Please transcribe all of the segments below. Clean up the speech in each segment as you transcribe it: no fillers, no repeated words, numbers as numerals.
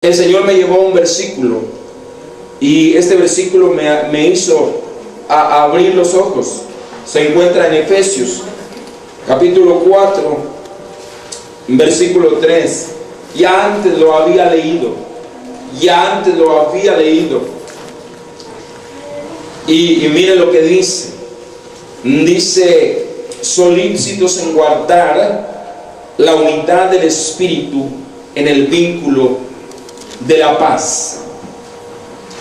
El Señor me llevó a un versículo y este versículo me hizo abrir los ojos. Se encuentra en Efesios capítulo 4 versículo 3. Ya antes lo había leído y mire lo que dice. Dice: solícitos en guardar la unidad del Espíritu en el vínculo de la paz.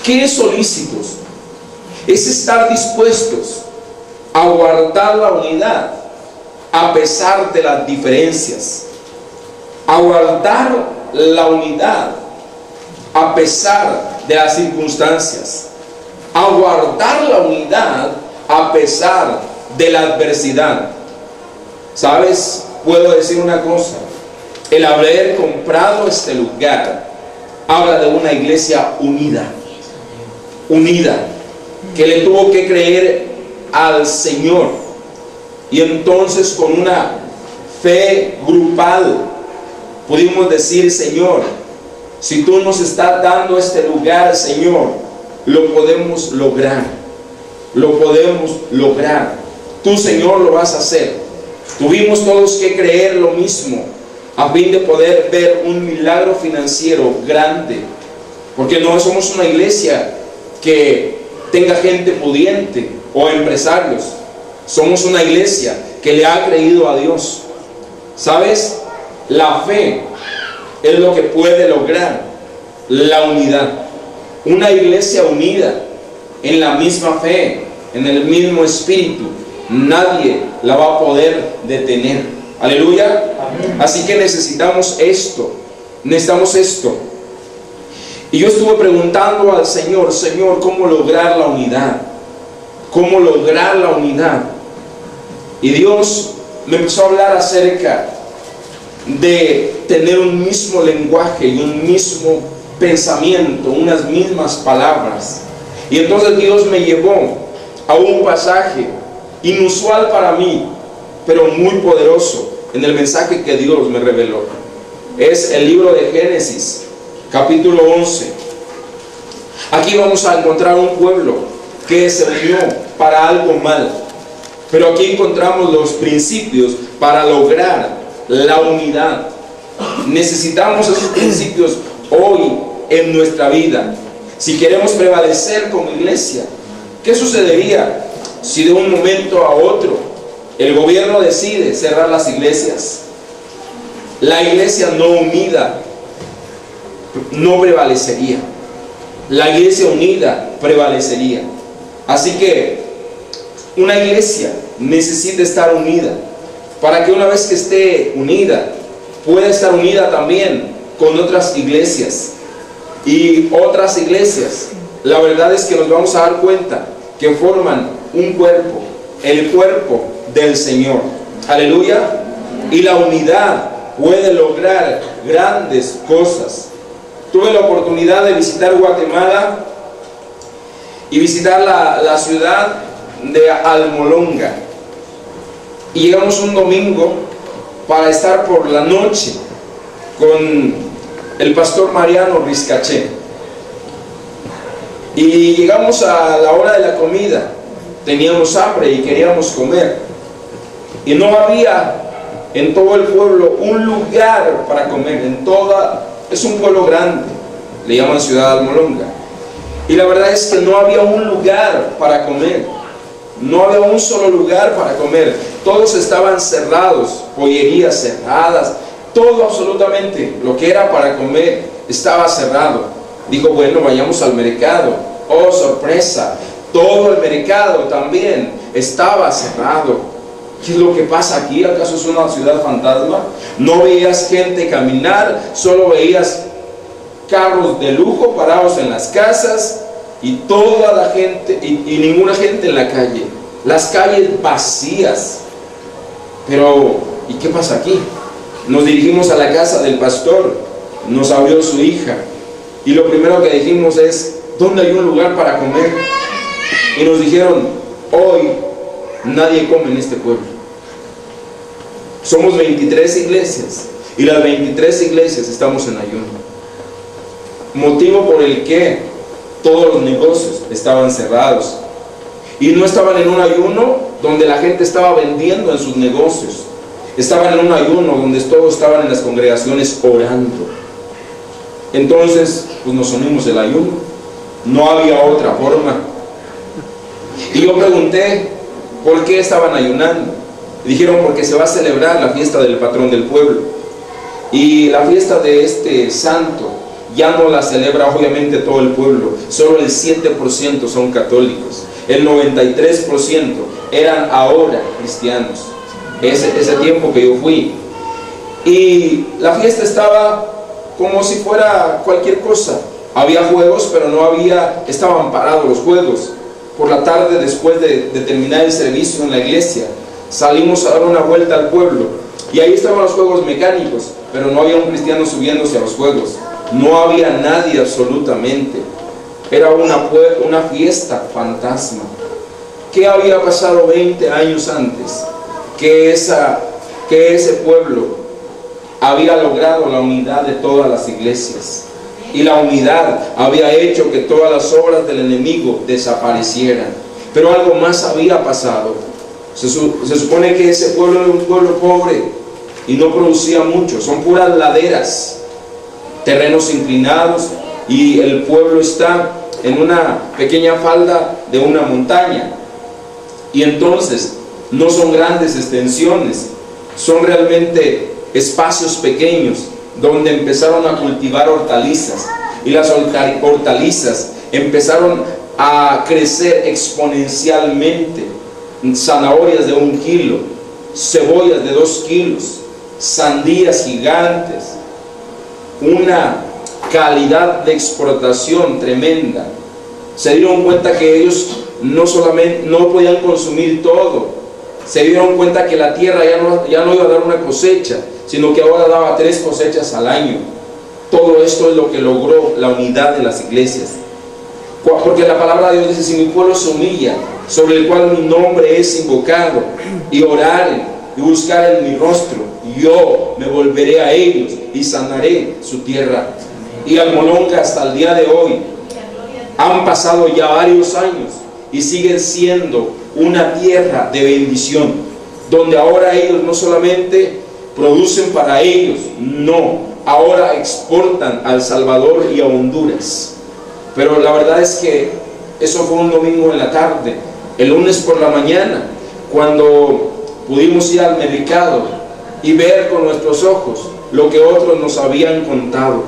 ¿Qué es solícitos? Es estar dispuestos a guardar la unidad a pesar de las diferencias, a guardar la unidad a pesar de las circunstancias, a guardar la unidad a pesar de la adversidad. ¿Sabes? Puedo decir una cosa: el haber comprado este lugar habla de una iglesia unida, que le tuvo que creer al Señor, y entonces con una fe grupal pudimos decir: Señor, si tú nos estás dando este lugar, Señor, lo podemos lograr, tú, Señor, lo vas a hacer. Tuvimos todos que creer lo mismo a fin de poder ver un milagro financiero grande, porque no somos una iglesia que tenga gente pudiente o empresarios. Somos una iglesia que le ha creído a Dios. ¿Sabes? La fe es lo que puede lograr la unidad. Una iglesia unida en la misma fe, en el mismo espíritu, nadie la va a poder detener. Aleluya. Amén. Así que necesitamos esto. Y yo estuve preguntando al Señor: Señor, ¿cómo lograr la unidad? Y Dios me empezó a hablar acerca de tener un mismo lenguaje y un mismo pensamiento, unas mismas palabras. Y entonces Dios me llevó a un pasaje inusual para mí, pero muy poderoso en el mensaje que Dios me reveló. Es el libro de Génesis, capítulo 11. Aquí vamos a encontrar un pueblo que se unió para algo mal, pero aquí encontramos los principios para lograr la unidad. Necesitamos esos principios hoy en nuestra vida si queremos prevalecer como iglesia. ¿Qué sucedería si de un momento a otro el gobierno decide cerrar las iglesias? La iglesia no unida no prevalecería. La iglesia unida prevalecería. Así que una iglesia necesita estar unida, para que una vez que esté unida, pueda estar unida también con otras iglesias. Y otras iglesias, la verdad es que nos vamos a dar cuenta que forman un cuerpo, el cuerpo del Señor. Aleluya. Y la unidad puede lograr grandes cosas. Tuve la oportunidad de visitar Guatemala y visitar la ciudad de Almolonga, y llegamos un domingo para estar por la noche con el pastor Mariano Rizcaché, y llegamos a la hora de la comida. Teníamos hambre y queríamos comer, y no había en todo el pueblo un lugar para comer. Es un pueblo grande, le llaman Ciudad Almolonga, y la verdad es que no había un lugar para comer. No había un solo lugar para comer. Todos estaban cerrados, pollerías cerradas, todo, absolutamente lo que era para comer estaba cerrado. Dijo: bueno, vayamos al mercado. Oh, sorpresa, todo el mercado también estaba cerrado. ¿Qué es lo que pasa aquí? ¿Acaso es una ciudad fantasma? No veías gente caminar, solo veías carros de lujo parados en las casas, y toda la gente y ninguna gente en la calle. Las calles vacías. Pero ¿y qué pasa aquí? Nos dirigimos a la casa del pastor. Nos abrió su hija, y lo primero que dijimos es: ¿dónde hay un lugar para comer? Y nos dijeron: hoy nadie come en este pueblo. Somos 23 iglesias, y las 23 iglesias estamos en ayuno. motivo por el que todos los negocios estaban cerrados. Y no estaban en un ayuno donde la gente estaba vendiendo en sus negocios. Estaban en un ayuno donde todos estaban en las congregaciones orando. Entonces, pues nos unimos el ayuno. No había otra forma. Y yo pregunté, ¿por qué estaban ayunando? Y dijeron, porque se va a celebrar la fiesta del patrón del pueblo. Y la fiesta de este santo ya no la celebra obviamente todo el pueblo. Solo el 7% son católicos. El 93% eran ahora cristianos. Ese tiempo que yo fui. Y la fiesta estaba como si fuera cualquier cosa. Había juegos, pero estaban parados los juegos. Por la tarde, después de terminar el servicio en la iglesia, salimos a dar una vuelta al pueblo. Y ahí estaban los juegos mecánicos, pero no había un cristiano subiéndose a los juegos. No había nadie absolutamente. Era una fiesta fantasma. ¿Qué había pasado 20 años antes? Que ese pueblo había logrado la unidad de todas las iglesias. Y la unidad había hecho que todas las obras del enemigo desaparecieran. Pero algo más había pasado. Se supone que ese pueblo era un pueblo pobre y no producía mucho. Son puras laderas, terrenos inclinados, y el pueblo está en una pequeña falda de una montaña. Y entonces no son grandes extensiones, son realmente espacios pequeños donde empezaron a cultivar hortalizas, y las hortalizas empezaron a crecer exponencialmente. Zanahorias de 1 kilo, cebollas de 2 kilos, sandías gigantes, una calidad de exportación tremenda. Se dieron cuenta que ellos no podían consumir todo. Se dieron cuenta que la tierra ya no iba a dar una cosecha, sino que ahora daba 3 cosechas al año. Todo esto es lo que logró la unidad de las iglesias. Porque la palabra de Dios dice: si mi pueblo se humilla, sobre el cual mi nombre es invocado, y oraren y buscaren mi rostro, yo me volveré a ellos y sanaré su tierra. Y Almolonga hasta el día de hoy, han pasado ya varios años y siguen siendo una tierra de bendición, donde ahora ellos no solamente producen para ellos, no, ahora exportan a El Salvador y a Honduras. Pero la verdad es que eso fue un domingo en la tarde. El lunes por la mañana, cuando pudimos ir al mercado y ver con nuestros ojos lo que otros nos habían contado,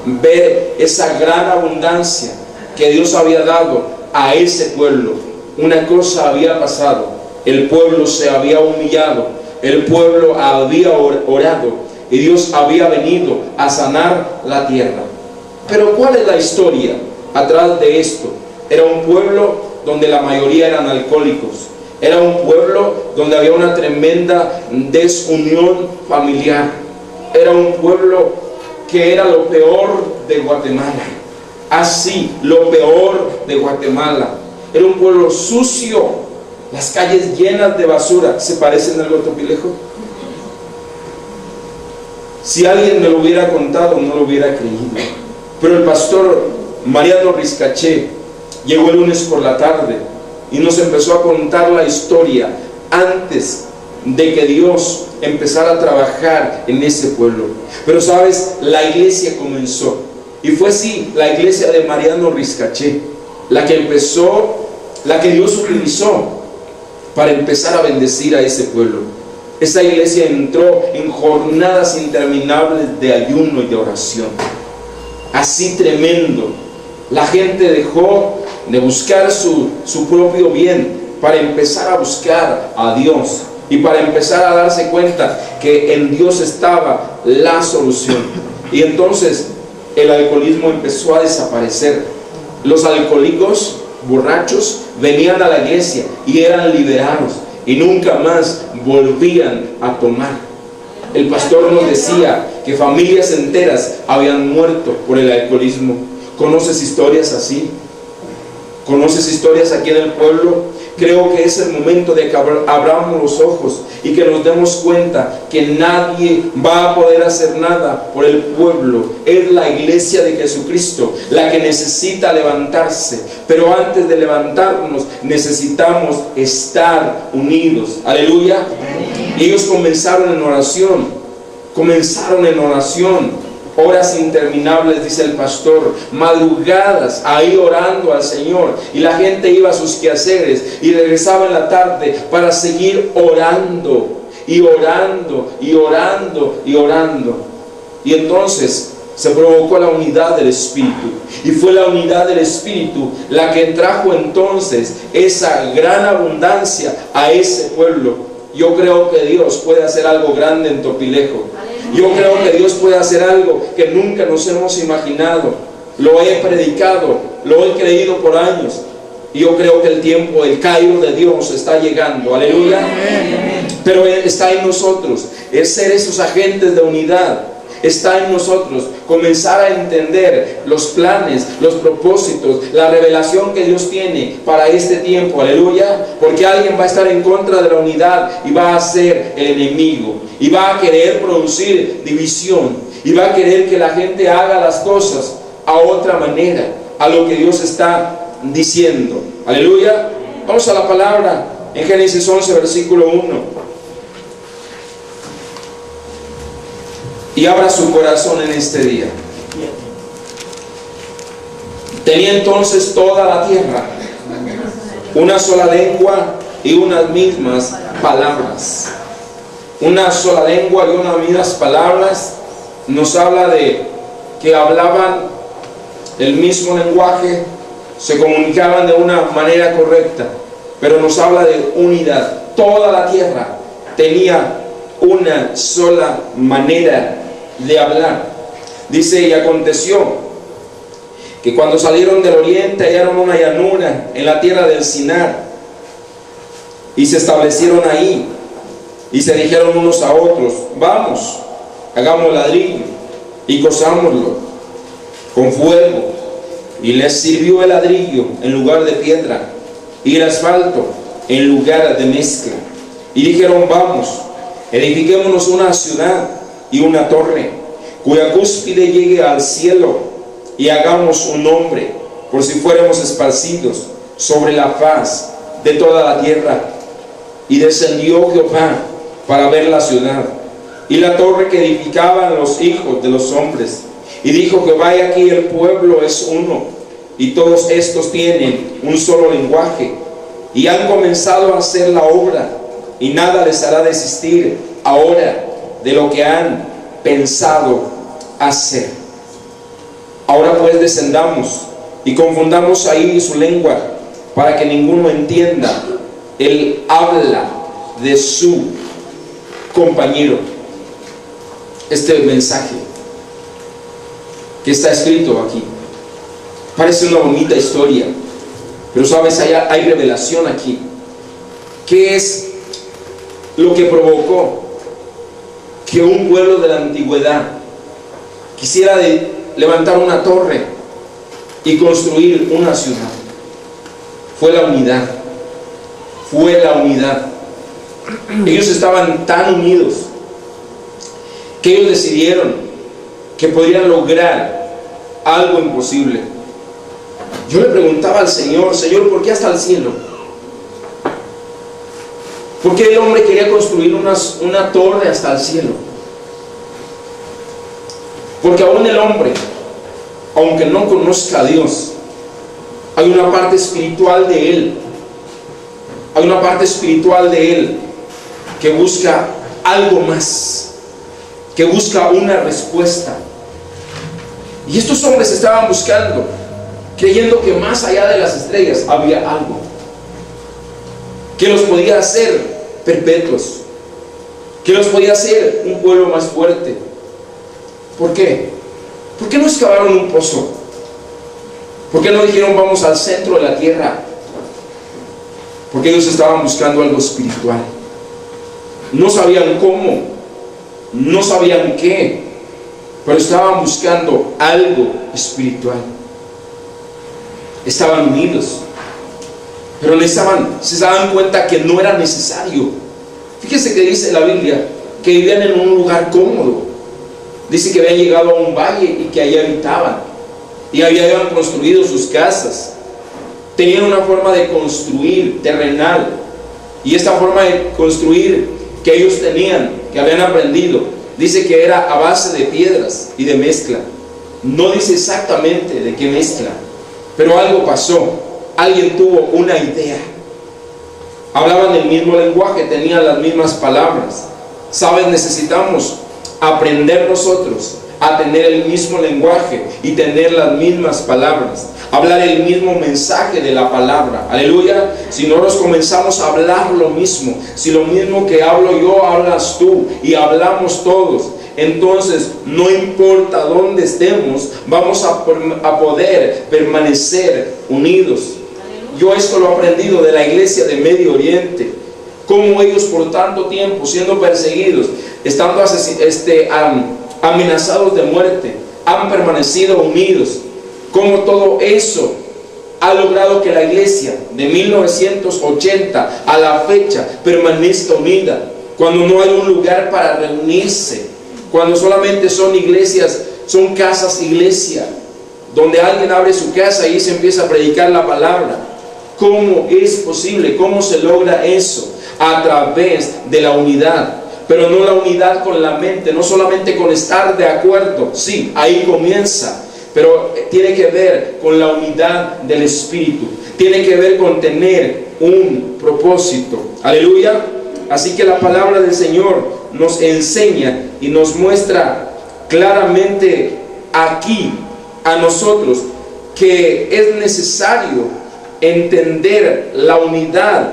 ver esa gran abundancia que Dios había dado a ese pueblo. Una cosa había pasado: el pueblo se había humillado, el pueblo había orado, y Dios había venido a sanar la tierra. Pero ¿cuál es la historia atrás de esto? Era un pueblo donde la mayoría eran alcohólicos. Era un pueblo donde había una tremenda desunión familiar. Era un pueblo que era lo peor de Guatemala. Así, lo peor de Guatemala. Era un pueblo sucio, las calles llenas de basura. ¿Se parecen al Topilejo? Si alguien me lo hubiera contado, no lo hubiera creído. Pero el pastor Mariano Riscaché llegó el lunes por la tarde y nos empezó a contar la historia antes de que Dios empezara a trabajar en ese pueblo. Pero sabes, la iglesia comenzó, y fue sí, la iglesia de Mariano Riscaché la que empezó, la que Dios utilizó para empezar a bendecir a ese pueblo. Esa iglesia entró en jornadas interminables de ayuno y de oración. Así tremendo. La gente dejó de buscar su propio bien para empezar a buscar a Dios, y para empezar a darse cuenta que en Dios estaba la solución. Y entonces el alcoholismo empezó a desaparecer. Los alcohólicos borrachos venían a la iglesia y eran liberados, y nunca más volvían a tomar. El pastor nos decía que familias enteras habían muerto por el alcoholismo. ¿Conoces historias así? ¿Conoces historias aquí en el pueblo? Creo que es el momento de que abramos los ojos y que nos demos cuenta que nadie va a poder hacer nada por el pueblo. Es la iglesia de Jesucristo la que necesita levantarse. Pero antes de levantarnos necesitamos estar unidos. Aleluya. Ellos comenzaron en oración. Horas interminables, dice el pastor, madrugadas, ahí orando al Señor. Y la gente iba a sus quehaceres y regresaba en la tarde para seguir orando, y orando, y orando, y orando. Y entonces se provocó la unidad del Espíritu. Y fue la unidad del Espíritu la que trajo entonces esa gran abundancia a ese pueblo. Yo creo que Dios puede hacer algo grande en Topilejo. Yo creo que Dios puede hacer algo que nunca nos hemos imaginado. Lo he predicado, lo he creído por años. Y yo creo que el tiempo, el Cairo de Dios está llegando. Aleluya. Pero está en nosotros, es ser esos agentes de unidad. Está en nosotros comenzar a entender los planes, los propósitos, la revelación que Dios tiene para este tiempo. Aleluya. Porque alguien va a estar en contra de la unidad y va a ser el enemigo, y va a querer producir división, y va a querer que la gente haga las cosas a otra manera, a lo que Dios está diciendo. Aleluya. Vamos a la palabra en Génesis 11 versículo 1. Y abra su corazón en este día. Tenía entonces toda la tierra una sola lengua y unas mismas palabras. Una sola lengua y unas mismas palabras nos habla de que hablaban el mismo lenguaje, se comunicaban de una manera correcta, pero nos habla de unidad. Toda la tierra tenía una sola manera de hablar. Dice: y aconteció que cuando salieron del oriente hallaron una llanura en la tierra del Sinar, y se establecieron ahí, y se dijeron unos a otros: vamos, hagamos ladrillo y cozámoslo con fuego. Y les sirvió el ladrillo en lugar de piedra, y el asfalto en lugar de mezcla. Y dijeron: vamos, edifiquémonos una ciudad y una torre, cuya cúspide llegue al cielo, y hagamos un nombre, por si fuéramos esparcidos sobre la faz de toda la tierra. Y descendió Jehová para ver la ciudad y la torre que edificaban los hijos de los hombres. Y dijo Jehová: y aquí el pueblo es uno, y todos estos tienen un solo lenguaje, y han comenzado a hacer la obra, y nada les hará desistir ahora de lo que han pensado hacer. Ahora pues descendamos y confundamos ahí su lengua, para que ninguno entienda el habla de su compañero. Este mensaje que está escrito aquí parece una bonita historia, pero sabes, hay revelación aquí. ¿Qué es lo que provocó que un pueblo de la antigüedad quisiera levantar una torre y construir una ciudad? Fue la unidad. Fue la unidad. Ellos estaban tan unidos que ellos decidieron que podrían lograr algo imposible. Yo le preguntaba al Señor: Señor, ¿por qué hasta el cielo? ¿Por qué el hombre quería construir una torre hasta el cielo? Porque aún el hombre, aunque no conozca a Dios, hay una parte espiritual de él. Hay una parte espiritual de él que busca algo más, que busca una respuesta. Y estos hombres estaban buscando, creyendo que más allá de las estrellas había algo que los podía hacer perpetuos, que los podía hacer un pueblo más fuerte. ¿Por qué? ¿Por qué no excavaron un pozo? ¿Por qué no dijeron: vamos al centro de la tierra? Porque ellos estaban buscando algo espiritual. No sabían cómo, no sabían qué, pero estaban buscando algo espiritual. estaban unidos, pero se daban cuenta que no era necesario. Fíjese que dice la Biblia que vivían en un lugar cómodo. Dice que habían llegado a un valle y que allí habitaban, y habían construido sus casas. Tenían una forma de construir terrenal, y esta forma de construir que ellos tenían, que habían aprendido, dice que era a base de piedras y de mezcla. No dice exactamente de qué mezcla, pero algo pasó. Alguien tuvo una idea. Hablaban el mismo lenguaje, tenían las mismas palabras. ¿Saben? Necesitamos aprender nosotros a tener el mismo lenguaje y tener las mismas palabras, hablar el mismo mensaje de la palabra. Aleluya. Si nosotros comenzamos a hablar lo mismo, si lo mismo que hablo yo hablas tú y hablamos todos, entonces no importa dónde estemos, vamos a poder permanecer unidos. Yo esto lo he aprendido de la iglesia de Medio Oriente, cómo ellos por tanto tiempo siendo perseguidos, estando amenazados de muerte, han permanecido unidos. Cómo todo eso ha logrado que la iglesia de 1980 a la fecha permanezca unida. Cuando no hay un lugar para reunirse, cuando solamente son iglesias, son casas iglesia, donde alguien abre su casa y se empieza a predicar la palabra. ¿Cómo es posible? ¿Cómo se logra eso? A través de la unidad. Pero no la unidad con la mente, no solamente con estar de acuerdo. Sí, ahí comienza, pero tiene que ver con la unidad del Espíritu. Tiene que ver con tener un propósito. Aleluya. Así que la palabra del Señor nos enseña y nos muestra claramente aquí a nosotros que es necesario entender la unidad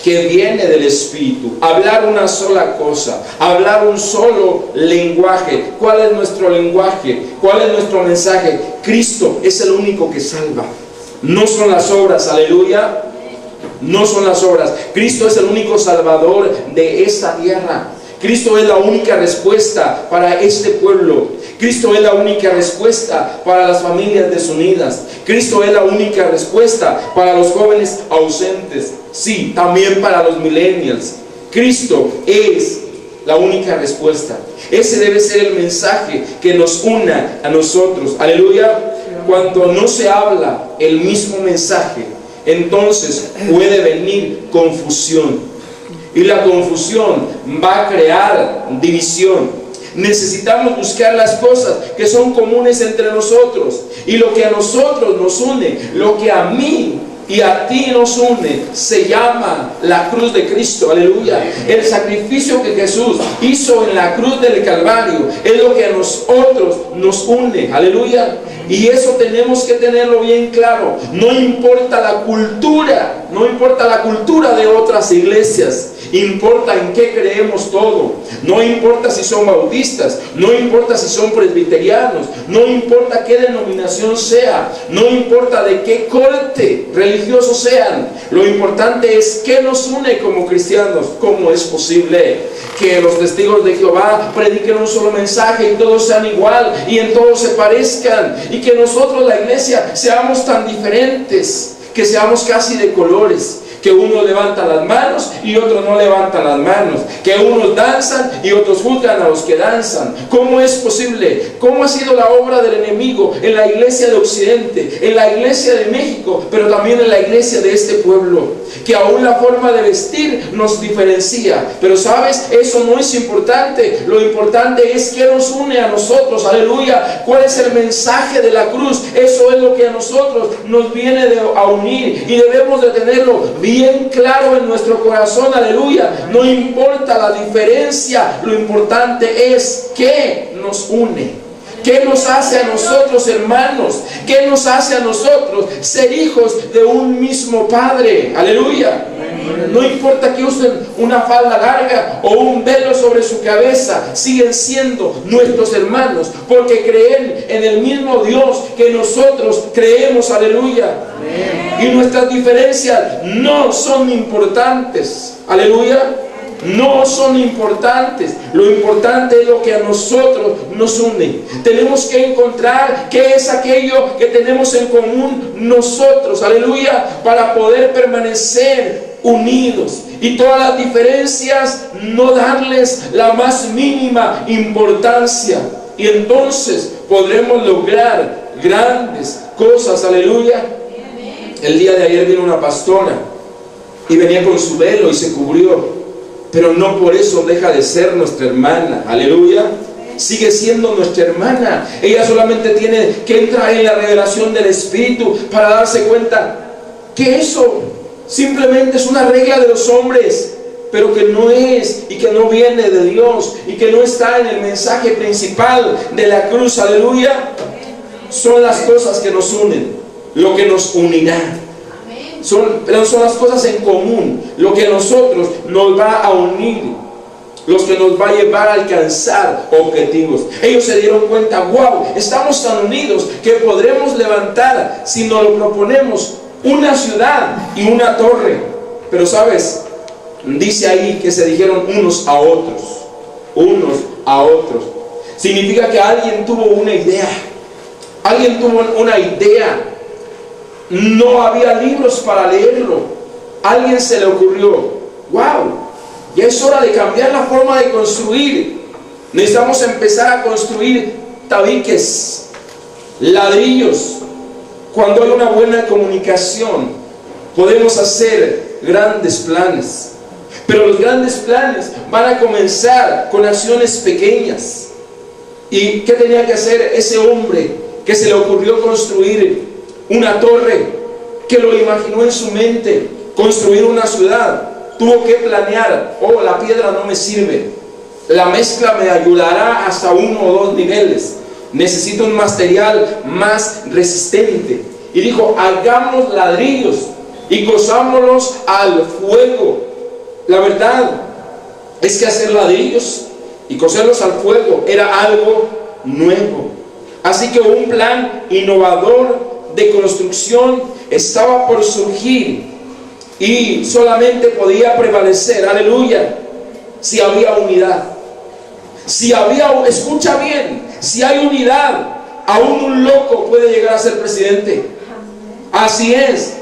que viene del Espíritu, hablar una sola cosa, hablar un solo lenguaje. ¿Cuál es nuestro lenguaje? ¿Cuál es nuestro mensaje? Cristo es el único que salva, no son las obras. Aleluya. No son las obras. Cristo es el único salvador de esta tierra. Cristo es la única respuesta para este pueblo. Cristo es la única respuesta para las familias desunidas. Cristo es la única respuesta para los jóvenes ausentes. Sí, también para los millennials. Cristo es la única respuesta. Ese debe ser el mensaje que nos una a nosotros. Aleluya. Cuando no se habla el mismo mensaje, entonces puede venir confusión. Y la confusión va a crear división. Necesitamos buscar las cosas que son comunes entre nosotros. Y lo que a nosotros nos une, lo que a mí y a ti nos une, se llama la cruz de Cristo. Aleluya. El sacrificio que Jesús hizo en la cruz del Calvario es lo que a nosotros nos une. Aleluya. Y eso tenemos que tenerlo bien claro. No importa la cultura, no importa la cultura de otras iglesias, importa en qué creemos todo. No importa si son bautistas, no importa si son presbiterianos, no importa qué denominación sea, no importa de qué corte religioso sean. Lo importante es qué nos une como cristianos. ¿Cómo es posible que los testigos de Jehová prediquen un solo mensaje y todos sean igual y en todos se parezcan? Y que nosotros, la iglesia, seamos tan diferentes, que seamos casi de colores, que uno levanta las manos y otros no levantan las manos, que unos danzan y otros juzgan a los que danzan. ¿Cómo es posible? ¿Cómo ha sido la obra del enemigo en la iglesia de Occidente, en la iglesia de México, pero también en la iglesia de este pueblo? Que aún la forma de vestir nos diferencia. Pero sabes, eso no es importante. Lo importante es qué nos une a nosotros. Aleluya. ¿Cuál es el mensaje de la cruz? Eso es lo que a nosotros nos viene a unir, y debemos de tenerlo bien claro en nuestro corazón. Aleluya. No importa la diferencia, lo importante es qué nos une. ¿Qué nos hace a nosotros hermanos? ¿Qué nos hace a nosotros ser hijos de un mismo Padre? Aleluya. No importa que usen una falda larga o un velo sobre su cabeza, siguen siendo nuestros hermanos, porque creen en el mismo Dios que nosotros creemos. Aleluya. Y nuestras diferencias no son importantes. Aleluya. no son importantes. Lo importante es lo que a nosotros nos une. Tenemos que encontrar qué es aquello que tenemos en común nosotros, aleluya, para poder permanecer unidos. Y todas las diferencias no darles la más mínima importancia. Y entonces podremos lograr grandes cosas, aleluya. El día de ayer vino una pastora y venía con su velo y se cubrió, pero no por eso deja de ser nuestra hermana, aleluya. Sigue siendo nuestra hermana. Ella solamente tiene que entrar en la revelación del Espíritu para darse cuenta que eso simplemente es una regla de los hombres, pero que no es y que no viene de Dios y que no está en el mensaje principal de la cruz, aleluya. Son las cosas que nos unen, lo que nos unirá. Son las cosas en común, lo que a nosotros nos va a unir, los que nos va a llevar a alcanzar objetivos. Ellos se dieron cuenta, wow, estamos tan unidos que podremos levantar, si nos lo proponemos, una ciudad y una torre. Pero sabes, dice ahí que se dijeron unos a otros, unos a otros. Significa que alguien tuvo una idea. Alguien tuvo una idea. No había libros para leerlo. Alguien se le ocurrió, wow, ya es hora de cambiar la forma de construir. Necesitamos empezar a construir tabiques, ladrillos. Cuando hay una buena comunicación, podemos hacer grandes planes. Pero los grandes planes van a comenzar con acciones pequeñas. ¿Y qué tenía que hacer ese hombre que se le ocurrió construir una torre, que lo imaginó en su mente, construir una ciudad? Tuvo que planear, oh, la piedra no me sirve, la mezcla me ayudará hasta 1 o 2 niveles, necesito un material más resistente. Y dijo, hagamos ladrillos y cozámoslos al fuego. La verdad es que hacer ladrillos y coserlos al fuego era algo nuevo. Así que un plan innovador de construcción estaba por surgir y solamente podía prevalecer, aleluya, si había unidad. Si había, escucha bien, si hay unidad, aún un loco puede llegar a ser presidente. Así es,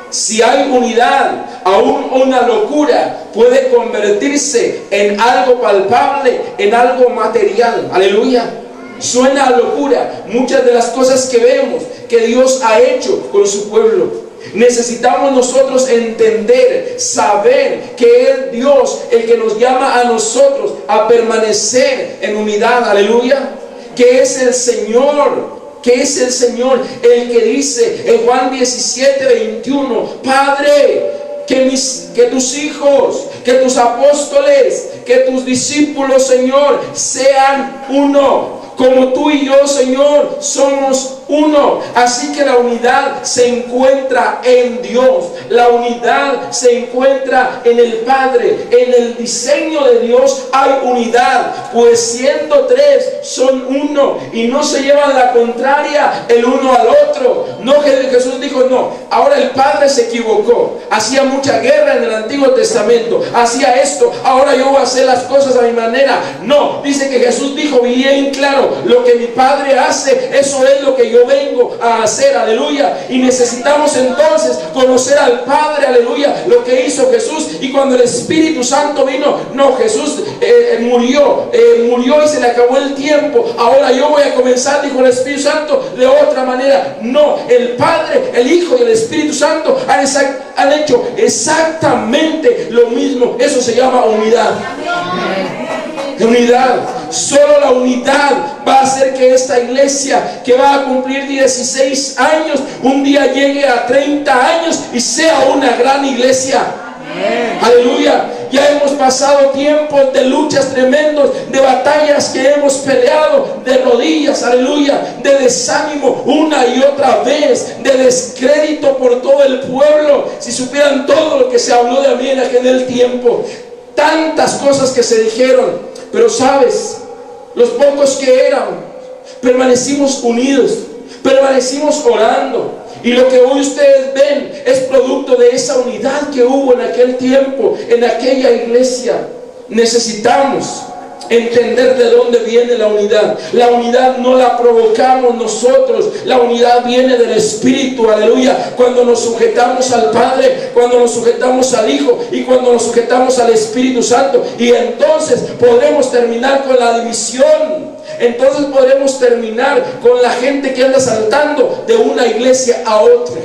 si hay unidad, aún una locura puede convertirse en algo palpable, en algo material, aleluya. Suena a locura muchas de las cosas que vemos que Dios ha hecho con su pueblo. Necesitamos nosotros entender, saber que es Dios el que nos llama a nosotros a permanecer en unidad, aleluya. Que es el Señor, que es el Señor el que dice en Juan 17:21, Padre, que tus hijos, que tus apóstoles, que tus discípulos, Señor, sean uno, como tú y yo, Señor, somos uno. Así que la unidad se encuentra en Dios. La unidad se encuentra en el Padre. En el diseño de Dios hay unidad, pues siendo 3 son uno y no se llevan la contraria el uno al otro. No, que Jesús dijo, no, ahora el Padre se equivocó, hacía mucha guerra en el Antiguo Testamento, hacía esto, ahora yo voy a hacer las cosas a mi manera. No, dice que Jesús dijo bien claro, lo que mi Padre hace, eso es lo que yo vengo a hacer, aleluya. Y necesitamos entonces conocer al Padre, aleluya, lo que hizo Jesús. Y cuando el Espíritu Santo vino, no, Jesús murió y se le acabó el tiempo, ahora yo voy a comenzar, dijo el Espíritu Santo, de otra manera. No, el Padre, el Hijo y el Espíritu Santo han hecho exactamente lo mismo. Eso se llama unidad. Unidad. Solo la unidad va a hacer que esta iglesia, que va a cumplir 16 años, un día llegue a 30 años y sea una gran iglesia. Aleluya. Ya hemos pasado tiempos de luchas tremendos, de batallas que hemos peleado, de rodillas, aleluya, de desánimo una y otra vez, de descrédito por todo el pueblo. Si supieran todo lo que se habló de mí en aquel tiempo, tantas cosas que se dijeron. Pero sabes, los pocos que eran, permanecimos unidos, permanecimos orando. Y lo que hoy ustedes ven es producto de esa unidad que hubo en aquel tiempo, en aquella iglesia. necesitamos entender de dónde viene la unidad. La unidad no la provocamos nosotros, la unidad viene del Espíritu, aleluya. Cuando nos sujetamos al Padre, cuando nos sujetamos al Hijo y cuando nos sujetamos al Espíritu Santo, y entonces podremos terminar con la división. Entonces podremos terminar con la gente que anda saltando de una iglesia a otra.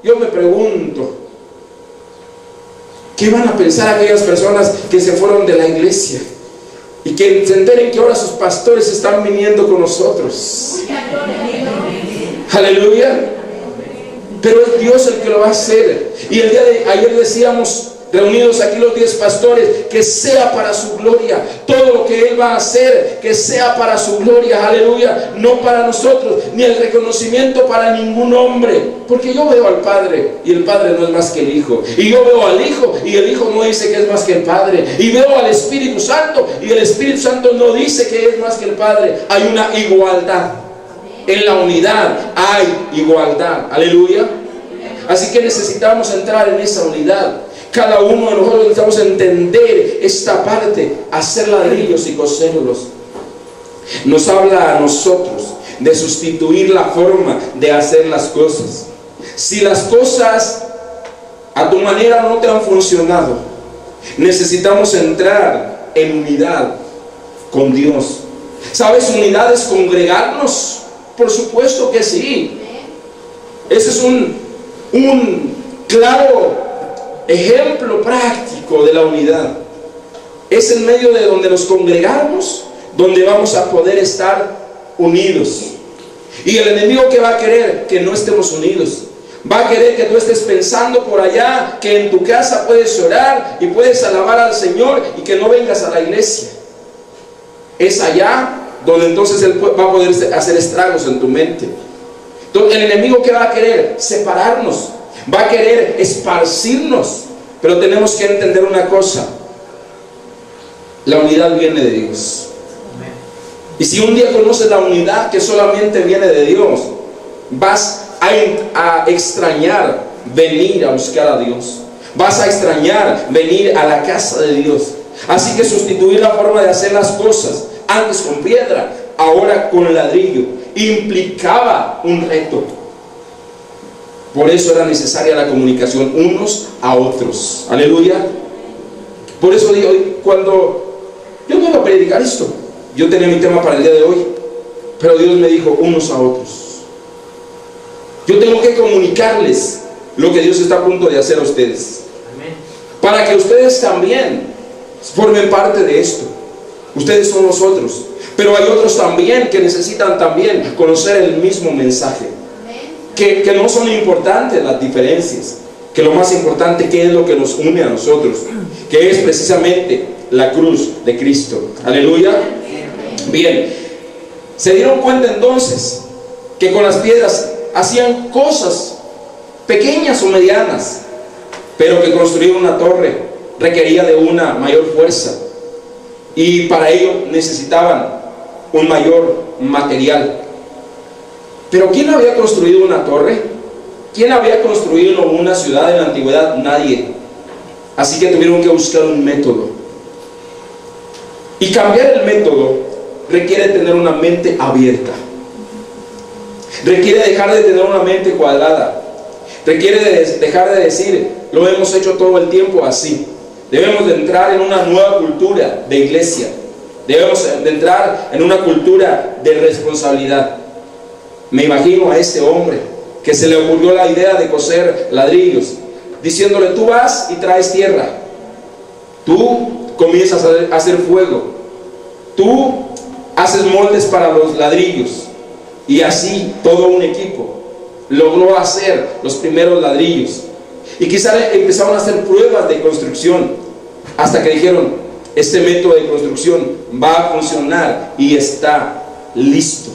Yo me pregunto, ¿qué van a pensar aquellas personas que se fueron de la iglesia y que se enteren que ahora sus pastores están viniendo con nosotros? Aleluya. Pero es Dios el que lo va a hacer. Y el día de ayer decíamos, reunidos aquí los 10 pastores, que sea para su gloria. Todo lo que Él va a hacer, que sea para su gloria, aleluya. No para nosotros, ni el reconocimiento para ningún hombre. Porque yo veo al Padre y el Padre no es más que el Hijo. Y yo veo al Hijo y el Hijo no dice que es más que el Padre. Y veo al Espíritu Santo y el Espíritu Santo no dice que es más que el Padre. Hay una igualdad. En la unidad hay igualdad, aleluya. Así que necesitamos entrar en esa unidad. Cada uno de nosotros necesitamos entender esta parte, hacer ladrillos y coserlos. Nos habla a nosotros de sustituir la forma de hacer las cosas. Si las cosas a tu manera no te han funcionado, necesitamos entrar en unidad con Dios. ¿Sabes? Unidad es congregarnos. Por supuesto que sí. Ese es un claro ejemplo práctico de la unidad. Es en medio de donde nos congregamos donde vamos a poder estar unidos. Y el enemigo, ¿qué va a querer? Que no estemos unidos. Va a querer que tú estés pensando por allá que en tu casa puedes orar y puedes alabar al Señor y que no vengas a la iglesia. Es allá donde entonces Él va a poder hacer estragos en tu mente. Entonces, el enemigo, ¿qué va a querer? Separarnos. Va a querer esparcirnos. Pero tenemos que entender una cosa: la unidad viene de Dios. Y si un día conoces la unidad que solamente viene de Dios, vas a extrañar venir a buscar a Dios. Vas a extrañar venir a la casa de Dios. Así que sustituir la forma de hacer las cosas, antes con piedra, ahora con ladrillo, implicaba un reto. Por eso era necesaria la comunicación unos a otros. Aleluya. Por eso digo, cuando yo no iba a predicar esto, yo tenía mi tema para el día de hoy, pero Dios me dijo unos a otros. Yo tengo que comunicarles lo que Dios está a punto de hacer a ustedes. Amén. Para que ustedes también formen parte de esto. Ustedes son nosotros, pero hay otros también que necesitan también conocer el mismo mensaje. Que no son importantes las diferencias, que lo más importante, que es lo que nos une a nosotros, que es precisamente la cruz de Cristo. Aleluya. Bien, se dieron cuenta entonces que con las piedras hacían cosas pequeñas o medianas, pero que construir una torre requería de una mayor fuerza, y para ello necesitaban un mayor material. Pero ¿quién había construido una torre? ¿Quién había construido una ciudad en la antigüedad? Nadie. Así que tuvieron que buscar un método. Y cambiar el método requiere tener una mente abierta. Requiere dejar de tener una mente cuadrada. Requiere dejar de decir, lo hemos hecho todo el tiempo así. Debemos de entrar en una nueva cultura de iglesia. Debemos de entrar en una cultura de responsabilidad. Me imagino a este hombre que se le ocurrió la idea de coser ladrillos, diciéndole: tú vas y traes tierra, tú comienzas a hacer fuego, tú haces moldes para los ladrillos. Y así todo un equipo logró hacer los primeros ladrillos. Y quizá empezaron a hacer pruebas de construcción, hasta que dijeron: este método de construcción va a funcionar y está listo.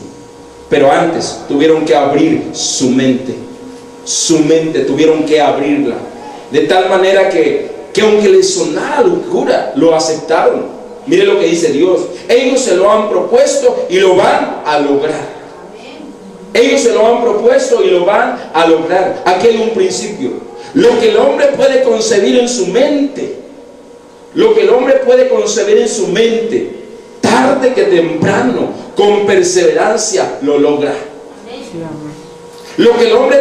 Pero antes tuvieron que abrir su mente tuvieron que abrirla, de tal manera que aunque les sonara locura, lo aceptaron. Mire lo que dice Dios: ellos se lo han propuesto y lo van a lograr. Ellos se lo han propuesto y lo van a lograr. Aquí hay un principio: lo que el hombre puede concebir en su mente, Lo que el hombre puede concebir en su mente, tarde que temprano, con perseverancia, lo logra. Lo que el hombre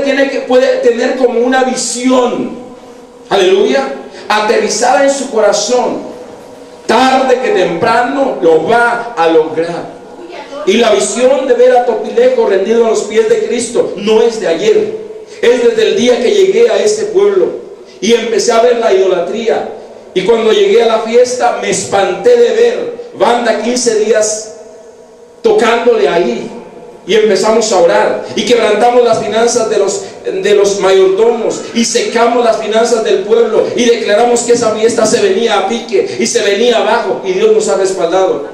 puede tener como una visión, aleluya, aterrizada en su corazón, tarde que temprano lo va a lograr. Y la visión de ver a Topilejo rendido a los pies de Cristo no es de ayer, es desde el día que llegué a este pueblo y empecé a ver la idolatría. Y cuando llegué a la fiesta me espanté de ver banda 15 días tocándole ahí. Y empezamos a orar y quebrantamos las finanzas de los mayordomos y secamos las finanzas del pueblo y declaramos que esa fiesta se venía a pique y se venía abajo, y Dios nos ha respaldado.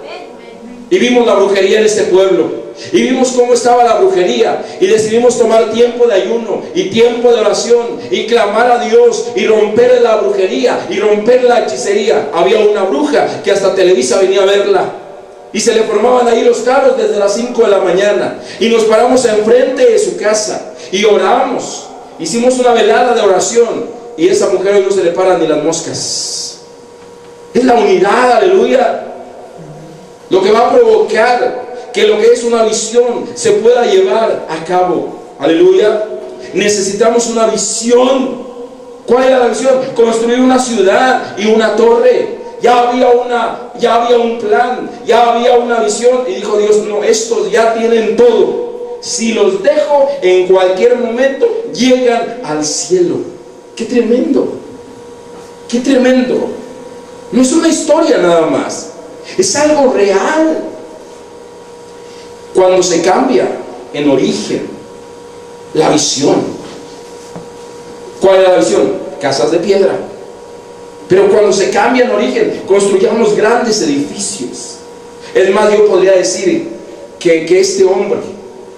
Y vimos la brujería en este pueblo y vimos cómo estaba la brujería, y decidimos tomar tiempo de ayuno y tiempo de oración y clamar a Dios y romper la brujería y romper la hechicería. Había una bruja que hasta Televisa venía a verla, y se le formaban ahí los carros desde las 5 de la mañana. Y nos paramos enfrente de su casa y oramos. Hicimos una velada de oración. Y esa mujer hoy no se le paran ni las moscas. Es la unidad, aleluya, lo que va a provocar que lo que es una visión se pueda llevar a cabo. Aleluya. Necesitamos una visión. ¿Cuál era la visión? Construir una ciudad y una torre. Ya había un plan, ya había una visión, y dijo Dios: no, estos ya tienen todo. Si los dejo, en cualquier momento llegan al cielo. ¡Qué tremendo! ¡Qué tremendo! No es una historia nada más, es algo real. Cuando se cambia en origen la visión. ¿Cuál es la visión? Casas de piedra. Pero cuando se cambia en origen, construyamos grandes edificios. Es más, yo podría decir que este hombre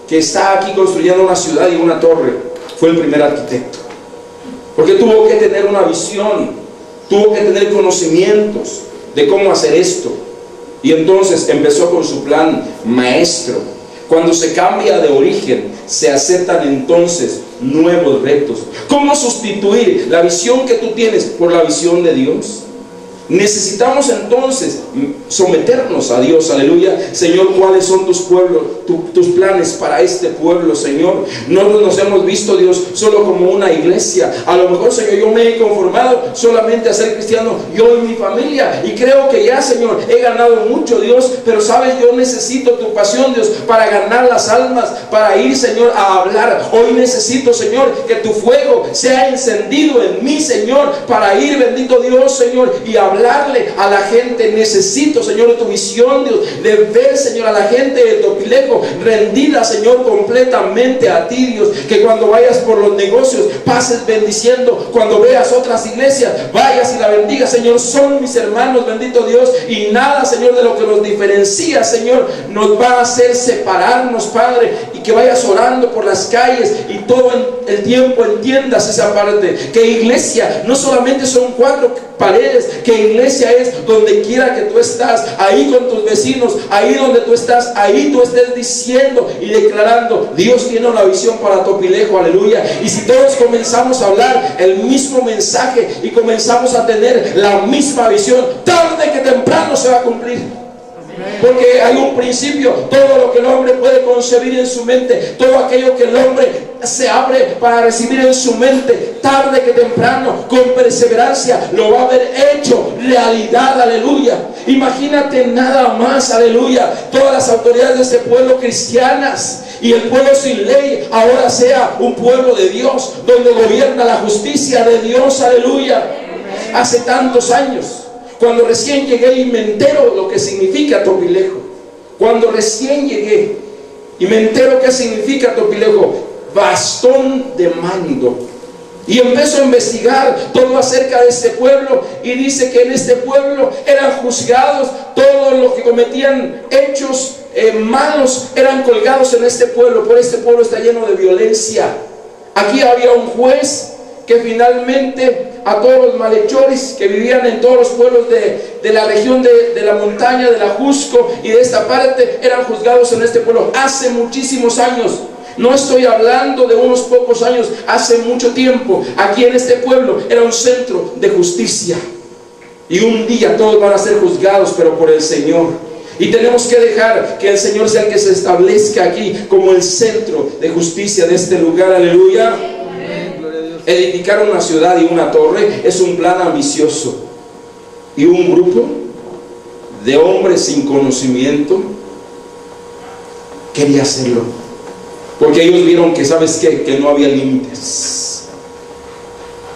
que está aquí construyendo una ciudad y una torre fue el primer arquitecto, porque tuvo que tener una visión, tuvo que tener conocimientos de cómo hacer esto, y entonces empezó con su plan maestro. Cuando se cambia de origen, se aceptan entonces nuevos retos. ¿Cómo sustituir la visión que tú tienes por la visión de Dios? Necesitamos entonces someternos a Dios, aleluya. Señor, ¿cuáles son tus planes para este pueblo, Señor? Nosotros nos hemos visto, Dios, solo como una iglesia. A lo mejor, Señor, yo me he conformado solamente a ser cristiano, yo y mi familia, y creo que ya, Señor, he ganado mucho, Dios. Pero sabes, yo necesito tu pasión, Dios, para ganar las almas, para ir, Señor, a hablar. Hoy necesito, Señor, que tu fuego sea encendido en mí, Señor, para ir, bendito Dios, Señor, y hablarle a la gente. Necesito, Señor, tu visión, Dios, de ver, Señor, a la gente de Topilejo rendida, Señor, completamente a ti, Dios. Que cuando vayas por los negocios pases bendiciendo, cuando veas otras iglesias vayas y la bendigas, Señor. Son mis hermanos, bendito Dios, y nada, Señor, de lo que nos diferencia, Señor, nos va a hacer separarnos, Padre. Y que vayas orando por las calles y todo el tiempo entiendas esa parte, que iglesia no solamente son 4 paredes, que iglesia es donde quiera que tú estás, ahí con tus vecinos, ahí donde tú estás, ahí tú estés diciendo y declarando: Dios tiene una visión para Topilejo, aleluya. Y si todos comenzamos a hablar el mismo mensaje y comenzamos a tener la misma visión, tarde que temprano se va a cumplir. Porque hay un principio: todo lo que el hombre puede concebir en su mente, todo aquello que el hombre se abre para recibir en su mente, tarde que temprano, con perseverancia, lo va a haber hecho realidad, aleluya. Imagínate nada más, aleluya, todas las autoridades de este pueblo cristianas y el pueblo sin ley ahora sea un pueblo de Dios, donde gobierna la justicia de Dios, aleluya. Hace tantos años, cuando recién llegué y me entero lo que significa Topilejo, cuando recién llegué y me entero qué significa Topilejo, bastón de mando, y empiezo a investigar todo acerca de este pueblo, y dice que en este pueblo eran juzgados todos los que cometían hechos malos, eran colgados en este pueblo. Por este pueblo está lleno de violencia. Aquí había un juez que finalmente a todos los malhechores que vivían en todos los pueblos de la región de la montaña, de la Jusco y de esta parte, eran juzgados en este pueblo hace muchísimos años. No estoy hablando de unos pocos años, hace mucho tiempo. Aquí en este pueblo era un centro de justicia. Y un día todos van a ser juzgados, pero por el Señor. Y tenemos que dejar que el Señor sea el que se establezca aquí como el centro de justicia de este lugar. Aleluya. Edificar una ciudad y una torre es un plan ambicioso. Y un grupo de hombres sin conocimiento quería hacerlo. Porque ellos vieron que, ¿sabes qué? Que no había límites.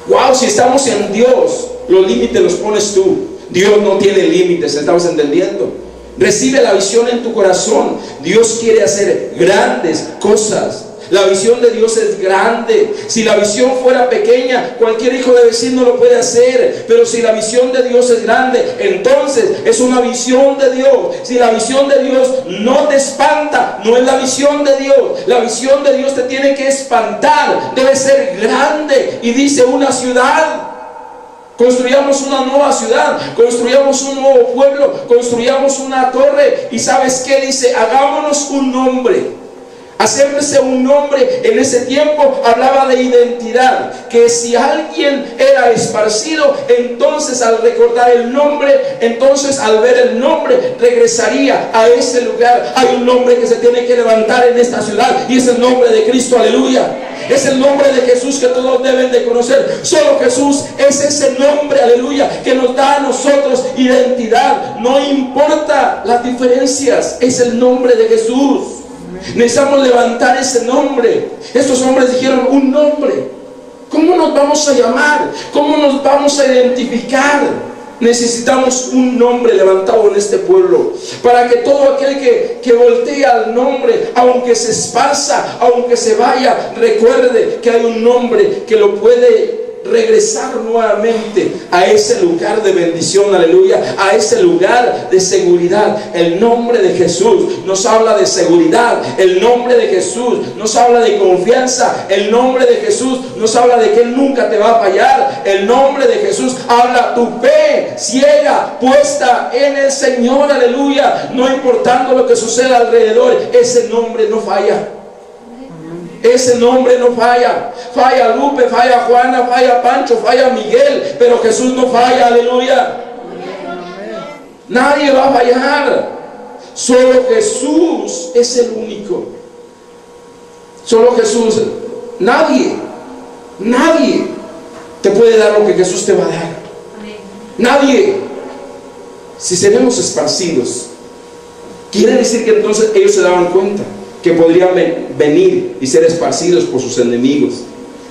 Wow, si estamos en Dios, los límites los pones tú. Dios no tiene límites, ¿estamos entendiendo? Recibe la visión en tu corazón. Dios quiere hacer grandes cosas. La visión de Dios es grande. Si la visión fuera pequeña, cualquier hijo de vecino lo puede hacer. Pero si la visión de Dios es grande, entonces es una visión de Dios. Si la visión de Dios no te espanta, no es la visión de Dios. La visión de Dios te tiene que espantar. Debe ser grande. Y dice una ciudad. Construyamos una nueva ciudad, construyamos un nuevo pueblo, construyamos una torre. Y ¿sabes qué dice? Hagámonos un nombre. Hacerse un nombre en ese tiempo hablaba de identidad, que si alguien era esparcido, entonces al recordar el nombre, entonces al ver el nombre, regresaría a ese lugar. Hay un nombre que se tiene que levantar en esta ciudad y es el nombre de Cristo, aleluya. Es el nombre de Jesús que todos deben de conocer. Solo Jesús es ese nombre, aleluya, que nos da a nosotros identidad. No importa las diferencias, es el nombre de Jesús. Necesitamos levantar ese nombre. Estos hombres dijeron un nombre. ¿Cómo nos vamos a llamar? ¿Cómo nos vamos a identificar? Necesitamos un nombre levantado en este pueblo, para que todo aquel que voltee al nombre, aunque se esparza, aunque se vaya, recuerde que hay un nombre que lo puede regresar nuevamente a ese lugar de bendición, aleluya, a ese lugar de seguridad. El nombre de Jesús nos habla de seguridad. El nombre de Jesús nos habla de confianza. El nombre de Jesús nos habla de que Él nunca te va a fallar. El nombre de Jesús habla tu fe ciega, puesta en el Señor, aleluya, no importando lo que suceda alrededor. Ese nombre no falla. Ese nombre no falla. Falla Lupe, falla Juana, falla Pancho, falla Miguel, pero Jesús no falla, aleluya. Nadie va a fallar. Solo Jesús es el único. Solo Jesús. Nadie te puede dar lo que Jesús te va a dar. Nadie. Si seremos esparcidos, quiere decir que entonces ellos se daban cuenta que podrían venir y ser esparcidos por sus enemigos,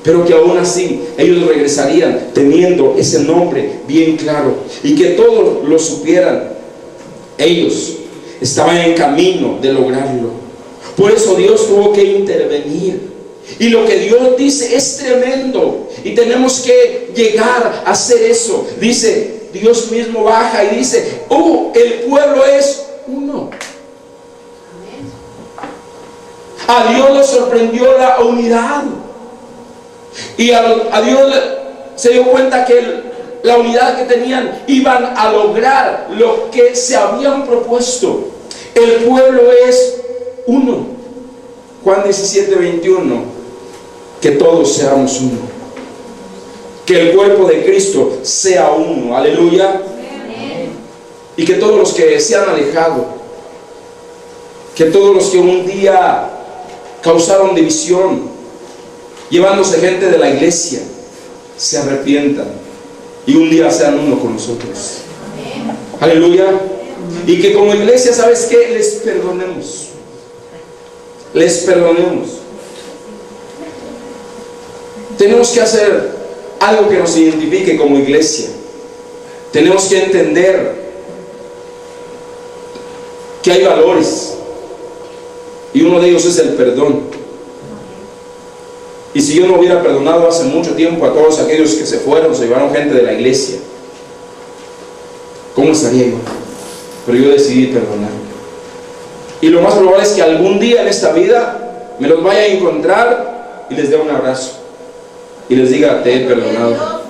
pero que aún así ellos regresarían teniendo ese nombre bien claro, y que todos lo supieran. Ellos estaban en camino de lograrlo. Por eso Dios tuvo que intervenir. Y lo que Dios dice es tremendo, y tenemos que llegar a hacer eso. Dice, Dios mismo baja y dice, el pueblo es uno. A Dios le sorprendió la unidad. Y a Dios se dio cuenta que la unidad que tenían iban a lograr lo que se habían propuesto. El pueblo es uno. Juan 17:21. Que todos seamos uno. Que el cuerpo de Cristo sea uno. Aleluya. Y que todos los que se han alejado, que todos los que un día causaron división, llevándose gente de la iglesia, se arrepientan y un día sean uno con nosotros. Aleluya. Y que como iglesia, ¿sabes qué? Les perdonemos. Tenemos que hacer algo que nos identifique como iglesia. Tenemos que entender que hay valores, y uno de ellos es el perdón. Y si yo no hubiera perdonado hace mucho tiempo a todos aquellos que se fueron, se llevaron gente de la iglesia, ¿cómo estaría yo? Pero yo decidí perdonar. Y lo más probable es que algún día en esta vida me los vaya a encontrar y les dé un abrazo y les diga, te he perdonado.